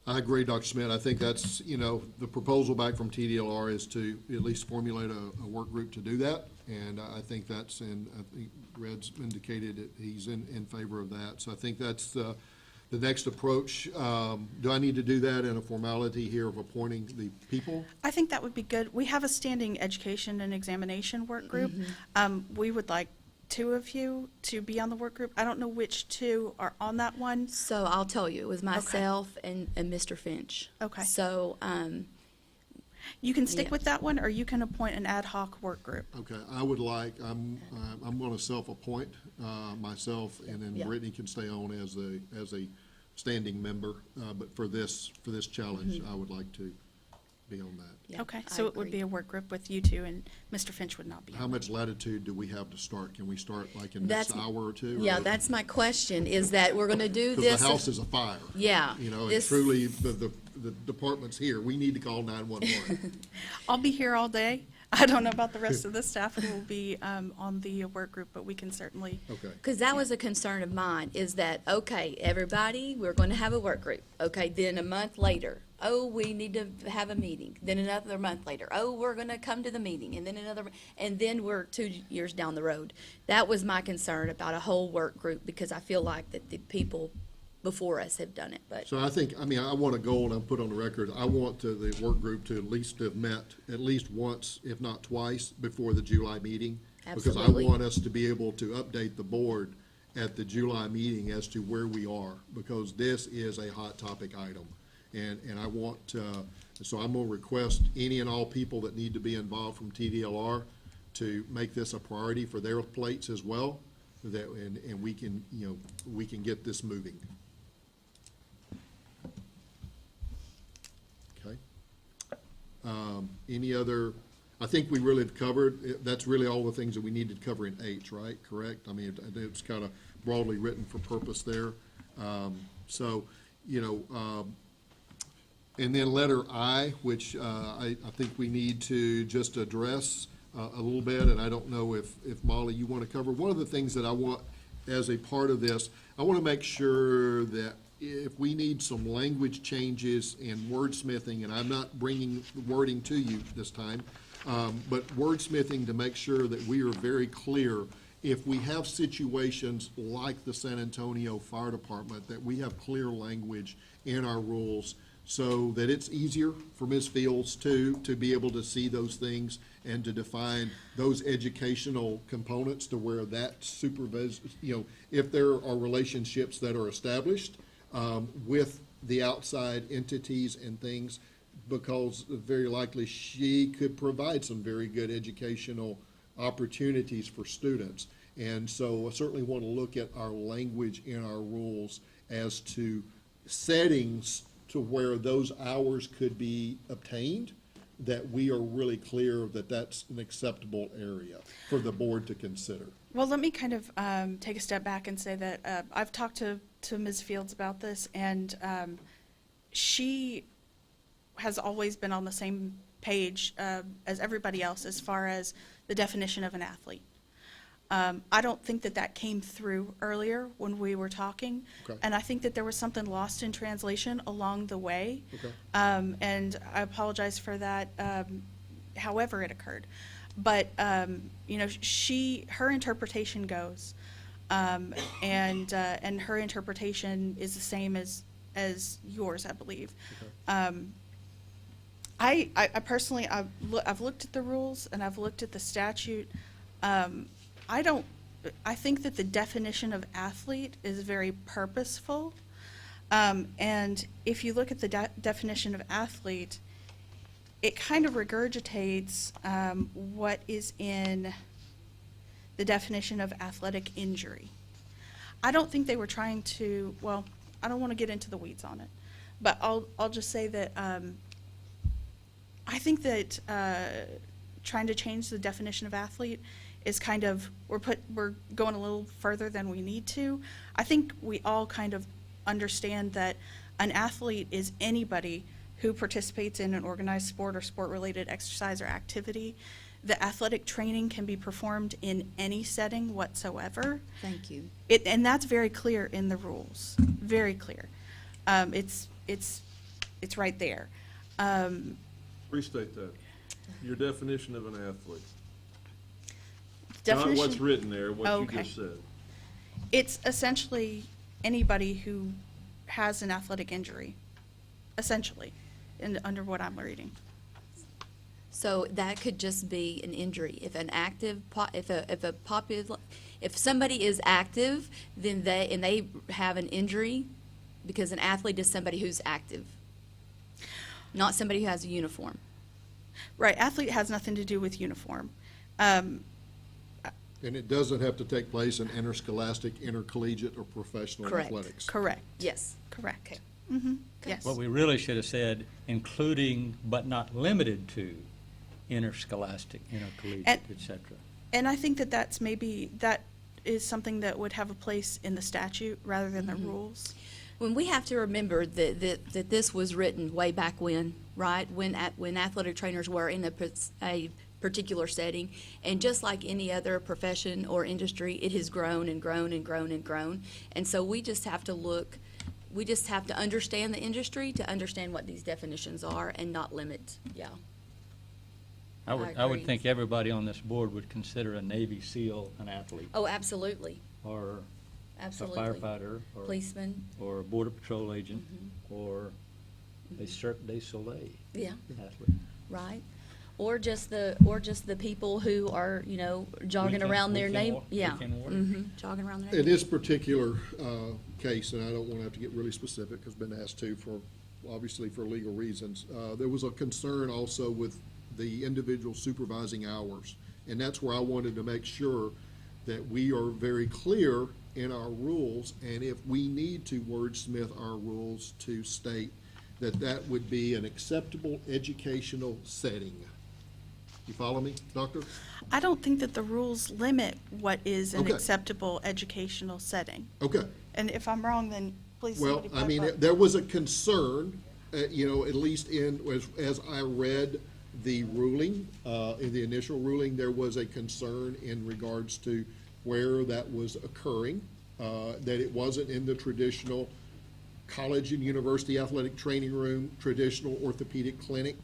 I agree, Dr. Smith. I think that's, the proposal back from TDLR is to at least formulate a work group to do that. And I think that's, and I think Red's indicated that he's in favor of that. So I think that's the next approach. Do I need to do that in a formality here of appointing the people? I think that would be good. We have a standing education and examination work group. We would like 2 of you to be on the work group. I don't know which 2 are on that one. So I'll tell you, it was myself and Mr. Finch. Okay. So, you can stick yeah. with that one, or you can appoint an ad hoc work group. Okay, I would like, I'm going to self-appoint myself, and then Yeah. Brittany can stay on as a standing member. But for this challenge, I would like to be on that. Yeah, Okay, I so it would agree. be a work group with you 2, and Mr. Finch would not be How on much latitude do we have to start? Can we start like in the next That's- hour or 2? Yeah, that's my question, is that we're going to do Because this. the house is afire. Yeah. And this- truly, the department's here. We need to call 911. I'll be here all day. I don't know about the rest of the staff who will be on the work group, but we can certainly. Okay. Because that was a concern of mine, is that, okay, everybody, we're going to have a work group. Okay, then a month later, oh, we need to have a meeting. Then another month later, oh, we're going to come to the meeting. And then and then we're 2 years down the road. That was my concern about a whole work group, because I feel like that the people before us have done it, but. So I think, I want a goal, and I'll put on the record, I want the work group to at least have met at least once, if not twice, before the July meeting. Absolutely. Because I want us to be able to update the board at the July meeting as to where we are, because this is a hot topic item. And I want, so I'm going to request any and all people that need to be involved from TDLR to make this a priority for their plates as well, and we can, we can get this moving. Okay. Any other, I think we really have covered, that's really all the things that we needed to cover in H, right? Correct? I mean, it's kind of broadly written for purpose there. And then letter I, which I think we need to just address a little bit, and I don't know if Molly, you want to cover. One of the things that I want as a part of this, I want to make sure that if we need some language changes and wordsmithing, and I'm not bringing wording to you this time, but wordsmithing to make sure that we are very clear. If we have situations like the San Antonio Fire Department, that we have clear language in our rules so that it's easier for Ms. Fields to be able to see those things and to define those educational components to where that supervision, if there are relationships that are established with the outside entities and things, because very likely she could provide some very good educational opportunities for students. And so I certainly want to look at our language in our rules as to settings to where those hours could be obtained, that we are really clear that that's an acceptable area for the board to consider. Well, let me kind of take a step back and say that I've talked to Ms. Fields about this, and she has always been on the same page as everybody else as far as the definition of an athlete. I don't think that that came through earlier when we were talking, Okay. and I think that there was something lost in translation along the way. Okay. And I apologize for that, however it occurred. But, her interpretation goes, and her interpretation is the same as yours, I believe. I personally, I've looked at the rules and I've looked at the statute. I think that the definition of athlete is very purposeful. And if you look at the definition of athlete, it kind of regurgitates what is in the definition of athletic injury. I don't think they were trying to, well, I don't want to get into the weeds on it, but I'll just say that I think that trying to change the definition of athlete is kind of, we're going a little further than we need to. I think we all kind of understand that an athlete is anybody who participates in an organized sport or sport-related exercise or activity. The athletic training can be performed in any setting whatsoever. Thank you. And that's very clear in the rules, very clear. It's right there. Restate that. Your definition of an athlete. Not Definition- what's written there, what you Okay. just said. It's essentially anybody who has an athletic injury, essentially, under what I'm reading. So that could just be an injury. If an active, if somebody is active, then they have an injury, because an athlete is somebody who's active, not somebody who has a uniform. Right, athlete has nothing to do with uniform. And it doesn't have to take place in interscholastic, intercollegiate, or professional Correct. athletics. Correct. Yes. Correct. Okay. Mm-hmm, yes. What we really should have said, including but not limited to interscholastic, intercollegiate, And- et cetera. And I think that that is something that would have a place in the statute rather than the rules. When we have to remember that this was written way back when, right? When athletic trainers were in a particular setting, and just like any other profession or industry, it has grown and grown and grown and grown. And so we just have to understand the industry to understand what these definitions are and not limit, yeah. I would agree. think everybody on this board would consider a Navy SEAL an athlete, Oh, absolutely, or a absolutely. firefighter, or Policeman, or a border patrol agent, Mm-hmm. or a Cirque du Soleil yeah, athlete. right. Or just the people who are, jogging Weekend- around their weekend name, war- yeah. weekend warriors. Mm-hmm, jogging around their In name. this particular case, and I don't want to have to get really specific, because been asked to obviously for legal reasons, there was a concern also with the individual supervising hours. And that's where I wanted to make sure that we are very clear in our rules, and if we need to wordsmith our rules to state that would be an acceptable educational setting. You follow me, Doctor? I don't think that the rules limit what is an Okay. acceptable educational setting. Okay. And if I'm wrong, then please Well, somebody I pop mean, up. there was a concern, at least as I read the ruling, in the initial ruling, there was a concern in regards to where that was occurring, that it wasn't in the traditional college and university athletic training room, traditional orthopedic clinic,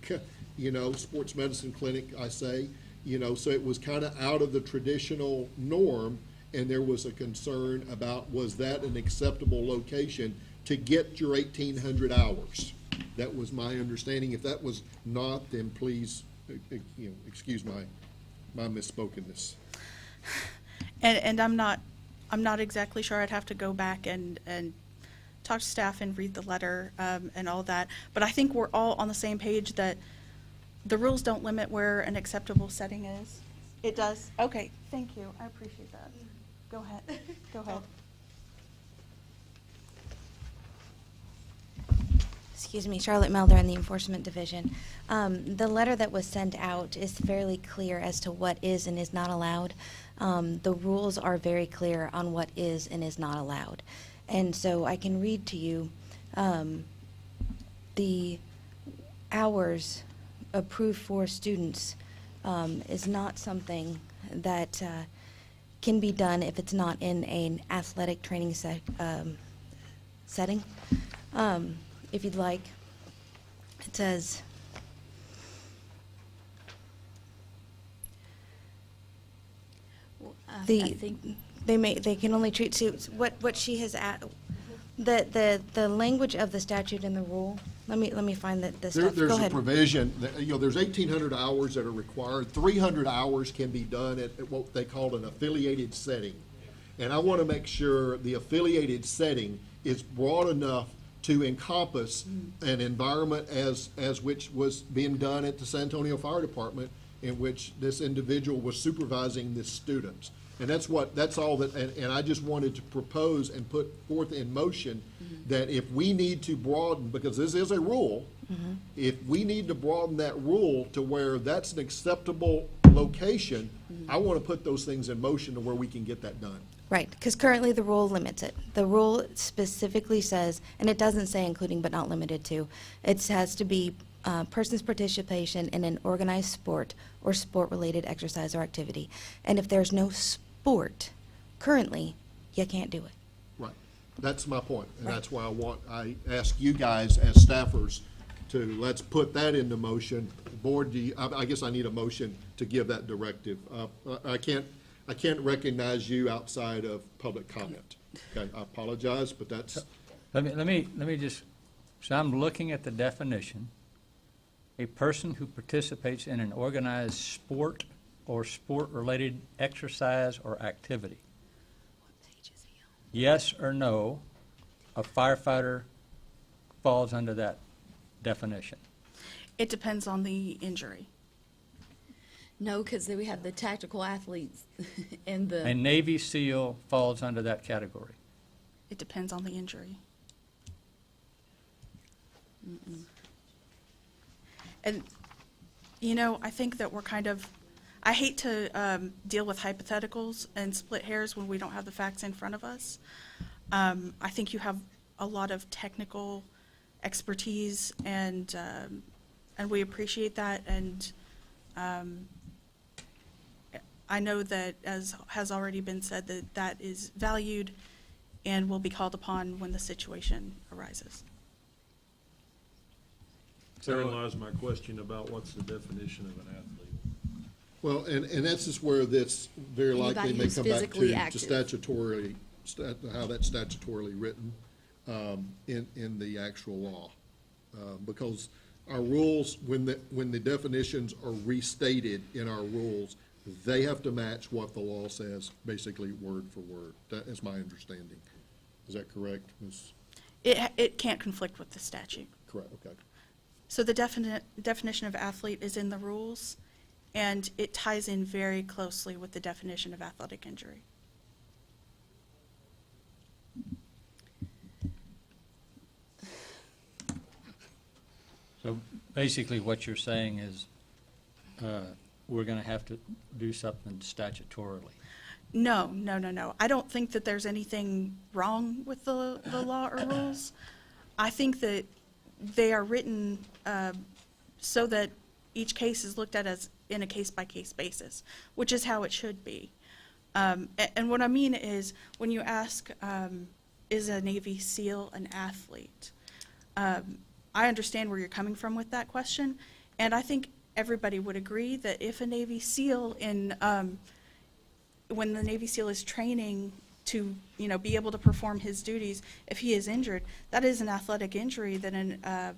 sports medicine clinic, I say, so it was kind of out of the traditional norm, and there was a concern about, was that an acceptable location to get your 1,800 hours? That was my understanding. If that was not, then please, excuse my misspokenness. And I'm not exactly sure. I'd have to go back and talk to staff and read the letter, and all that. But I think we're all on the same page that the rules don't limit where an acceptable setting is. It does? Okay, thank you. I appreciate that. Go ahead. Go ahead. Excuse me, Charlotte Melder in the Enforcement Division. The letter that was sent out is fairly clear as to what is and is not allowed. The rules are very clear on what is and is not allowed. And so I can read to you the hours approved for students is not something that can be done if it's not in an athletic training setting. If you'd like, it says, I think they can only treat students, what she has the language of the statute and the rule. Let me find the stuff. There's Go a ahead. provision, there's 1,800 hours that are required. 300 hours can be done at what they call an affiliated setting. And I want to make sure the affiliated setting is broad enough to encompass an environment as which was being done at the San Antonio Fire Department, in which this individual was supervising the students. And that's all that, and I just wanted to propose and put forth in motion that if we need to broaden, because this is a rule, if we need to broaden that rule to where that's an acceptable location, I want to put those things in motion to where we can get that done. Right, because currently the rule limits it. The rule specifically says, and it doesn't say including but not limited to, it has to be person's participation in an organized sport or sport-related exercise or activity. And if there's no sport currently, you can't do it. Right. That's my point, and that's why I ask you guys as staffers to, let's put that into motion. Board, I guess I need a motion to give that directive. I can't recognize you outside of public comment. Okay, I apologize, but that's. Let me just, so I'm looking at the definition. A person who participates in an organized sport or sport-related exercise or activity. Yes or no, a firefighter falls under that definition? It depends on the injury. no, because then we have the tactical athletes and the. A Navy SEAL falls under that category. It depends on the injury. And, I think that we're kind of, I hate to deal with hypotheticals and split hairs when we don't have the facts in front of us. I think you have a lot of technical expertise, and we appreciate that. And I know that, as has already been said, that is valued and will be called upon when the situation arises. Therein lies my question about what's the definition of an athlete. Well, and that's just where this very likely Anybody may who's come back physically to active. statutorily, how that's statutorily written in the actual law. Because our rules, when the definitions are restated in our rules, they have to match what the law says, basically word for word. That is my understanding. Is that correct, Ms.? It can't conflict with the statute. Correct, okay. So the definition of athlete is in the rules, and it ties in very closely with the definition of athletic injury. So basically what you're saying is we're going to have to do something statutorily. No. I don't think that there's anything wrong with the law or rules. I think that they are written so that each case is looked at as in a case-by-case basis, which is how it should be. And what I mean is, when you ask, is a Navy SEAL an athlete? I understand where you're coming from with that question, and I think everybody would agree that if a Navy SEAL when the Navy SEAL is training to, be able to perform his duties, if he is injured, that is an athletic injury that an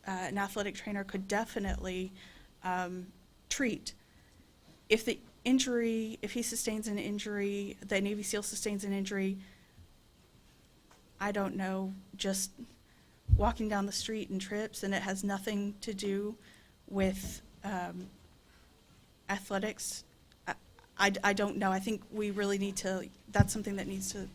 athletic trainer could definitely treat. If he sustains an injury, the Navy SEAL sustains an injury, I don't know, just walking down the street and trips, and it has nothing to do with athletics, I don't know. I think we really need to, that's something that needs to.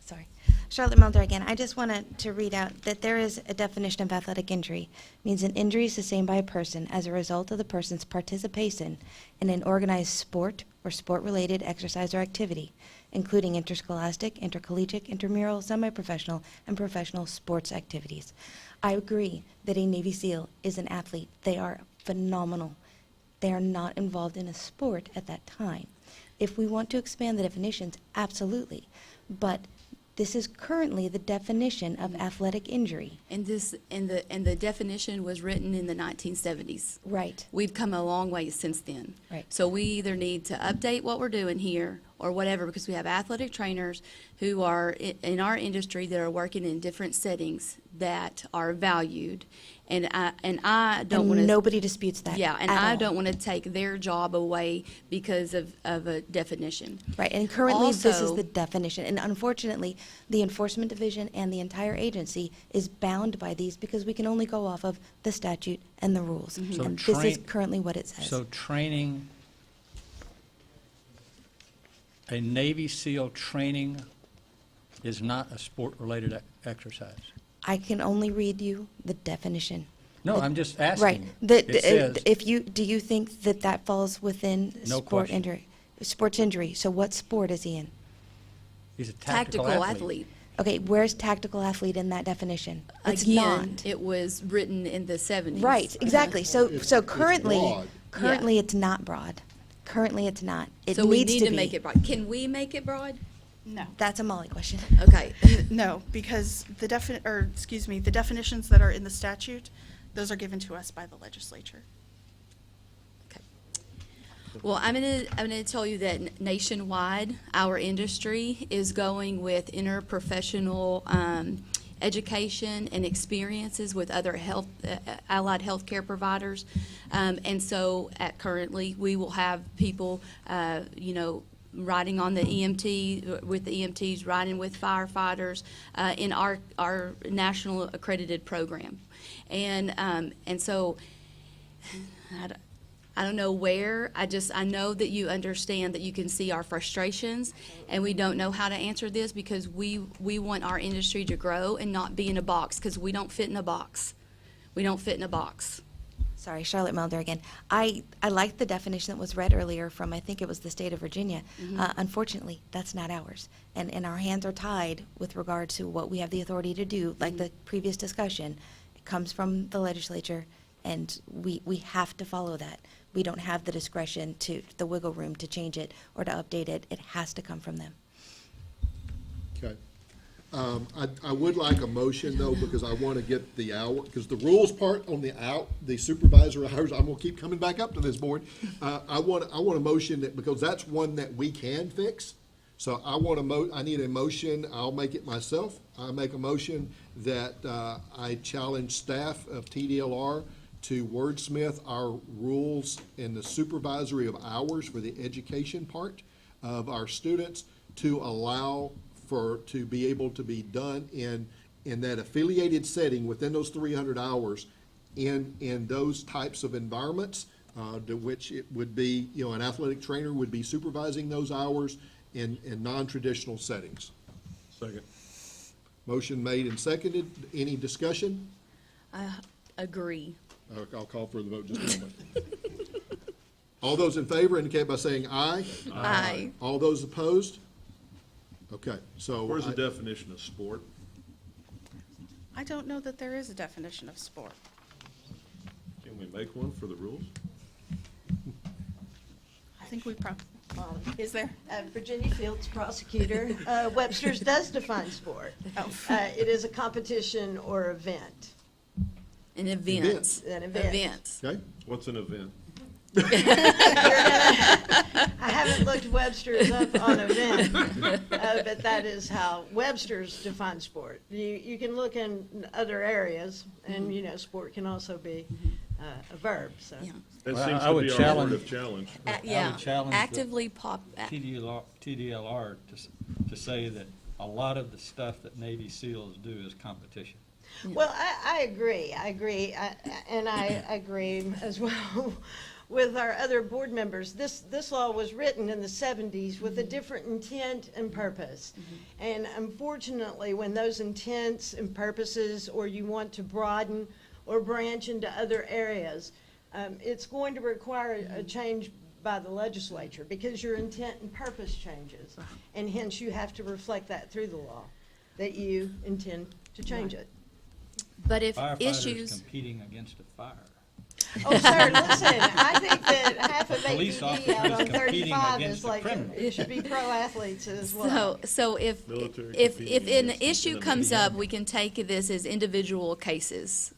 Sorry. Charlotte Mulder again. I just wanted to read out that there is a definition of athletic injury. It means an injury sustained by a person as a result of the person's participation in an organized sport or sport-related exercise or activity, including interscholastic, intercollegiate, intramural, semi-professional, and professional sports activities. I agree that a Navy SEAL is an athlete. They are phenomenal. They are not involved in a sport at that time. If we want to expand the definitions, absolutely. But this is currently the definition of athletic injury. And the definition was written in the 1970s. Right. We've come a long way since then. Right. So we either need to update what we're doing here or whatever, because we have athletic trainers who are in our industry that are working in different settings that are valued. And I don't want to. Nobody disputes that. Yeah, and at I all. don't want to take their job away because of a definition. Right, and currently this is Also- the definition. And unfortunately, the Enforcement Division and the entire agency is bound by these because we can only go off of the statute and the rules. So And this is train- currently what it says. So training, a Navy SEAL training is not a sport-related exercise? I can only read you the definition. No, I'm just asking. Right. It says- Do you think that that falls within No sport question. injury? Sports injury. So what sport is he in? He's a tactical athlete. Okay, where's tactical athlete in that definition? It's Again, not. it was written in the 70s. Right, exactly. So It's currently, broad. currently it's not broad. Currently it's not. It So we needs need to to be. make it broad. Can we make it broad? No. That's a Molly question. Okay. No, because the the definitions that are in the statute, those are given to us by the legislature. Well, I'm gonna tell you that nationwide, our industry is going with interprofessional education and experiences with other allied healthcare providers, and so currently we will have people, riding on the EMT with the EMTs, riding with firefighters in our national accredited program, and so. I don't know where. I know that you understand that you can see our frustrations, and we don't know how to answer this because we want our industry to grow and not be in a box, because we don't fit in a box. We don't fit in a box. Sorry, Charlotte Mulder again. I like the definition that was read earlier from, I think it was the state of Virginia. Unfortunately, that's not ours. And our hands are tied with regard to what we have the authority to do, like the previous discussion. It comes from the legislature, and we have to follow that. We don't have the discretion the wiggle room to change it or to update it. It has to come from them. Okay. I would like a motion, though, because I want to get the hour, because the rules part on the supervisor hours, I'm going to keep coming back up to this board. I want a motion that, because that's one that we can fix. So I need a motion. I'll make it myself. I make a motion that I challenge staff of TDLR to wordsmith our rules in the supervisory of hours for the education part of our students to allow to be able to be done in that affiliated setting within those 300 hours in those types of environments, to which it would be, an athletic trainer would be supervising those hours in non-traditional settings. Second. Motion made and seconded. Any discussion? I agree. I'll call for the vote in just a moment. All those in favor indicate by saying aye. Aye. All those opposed? Okay, so. Where's the definition of sport? I don't know that there is a definition of sport. Can we make one for the rules? I think we is there? Virginia Fields prosecutor, Webster's does define sport. It is a competition or event. An event. An event. Okay. What's an event? I haven't looked Webster's up on event, but that is how Webster's defines sport. You can look in other areas, and sport can also be a verb. So Yeah. That Well, seems I to would be our challenge- word of challenge. Yeah. would challenge the Actively TDLR to say that a lot of the stuff that Navy SEALs do is competition. Well, I agree. And I agree as well with our other board members, this law was written in the 70s with a different intent and purpose. And unfortunately, when those intents and purposes, or you want to broaden or branch into other areas, it's going to require a change by the legislature because your intent and purpose changes. And hence, you have to reflect that through the law, that you intend to change it. But if Firefighters issues, competing against a fire. Oh, sir, listen, I think that half of Police APD officers out on competing 35 against is a like, criminal. it should be pro athletes as well. so if, Military if competing an against issue another comes unit. up, we can take this as individual cases.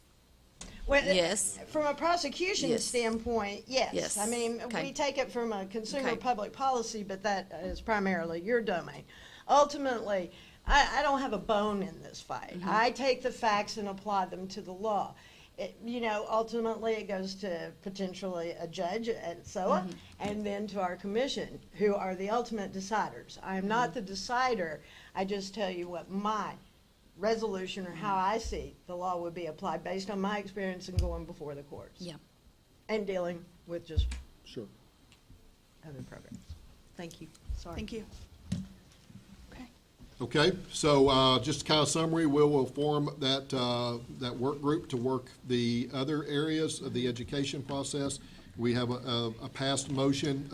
Well, Yes. From a prosecution Yes. standpoint, yes. Yes. I mean, Okay. we take it from a consumer Okay. public policy, but that is primarily your domain. Ultimately, I don't have a bone in this fight. Mm-hmm. I take the facts and apply them to the law. Ultimately, it goes to potentially a judge at SOA Mm-hmm. and then to our commission, who are the ultimate deciders. I am not the decider. I just tell you what my resolution or how I see the law would be applied based on my experience in going before the courts. Yeah. And dealing with just Sure. other programs. Thank you. Sorry. Thank you. Okay, so just kind of summary, we will form that, that work group to work the other areas of the education process. We have a passed motion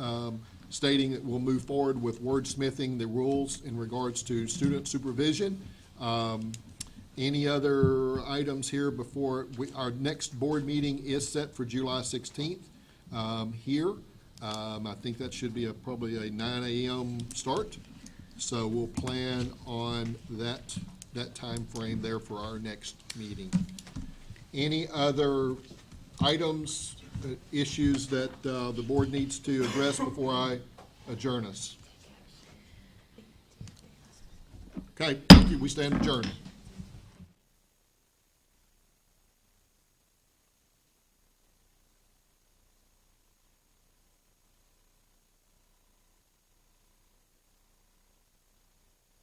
stating that we'll move forward with wordsmithing the rules in regards to student supervision. Any other items here before, our next board meeting is set for July 16th here. I think that should be probably a 9 a.m. start. So we'll plan on that time frame there for our next meeting. Any other items, issues that the board needs to address before I adjourn us? Okay, thank you. We stand adjourned.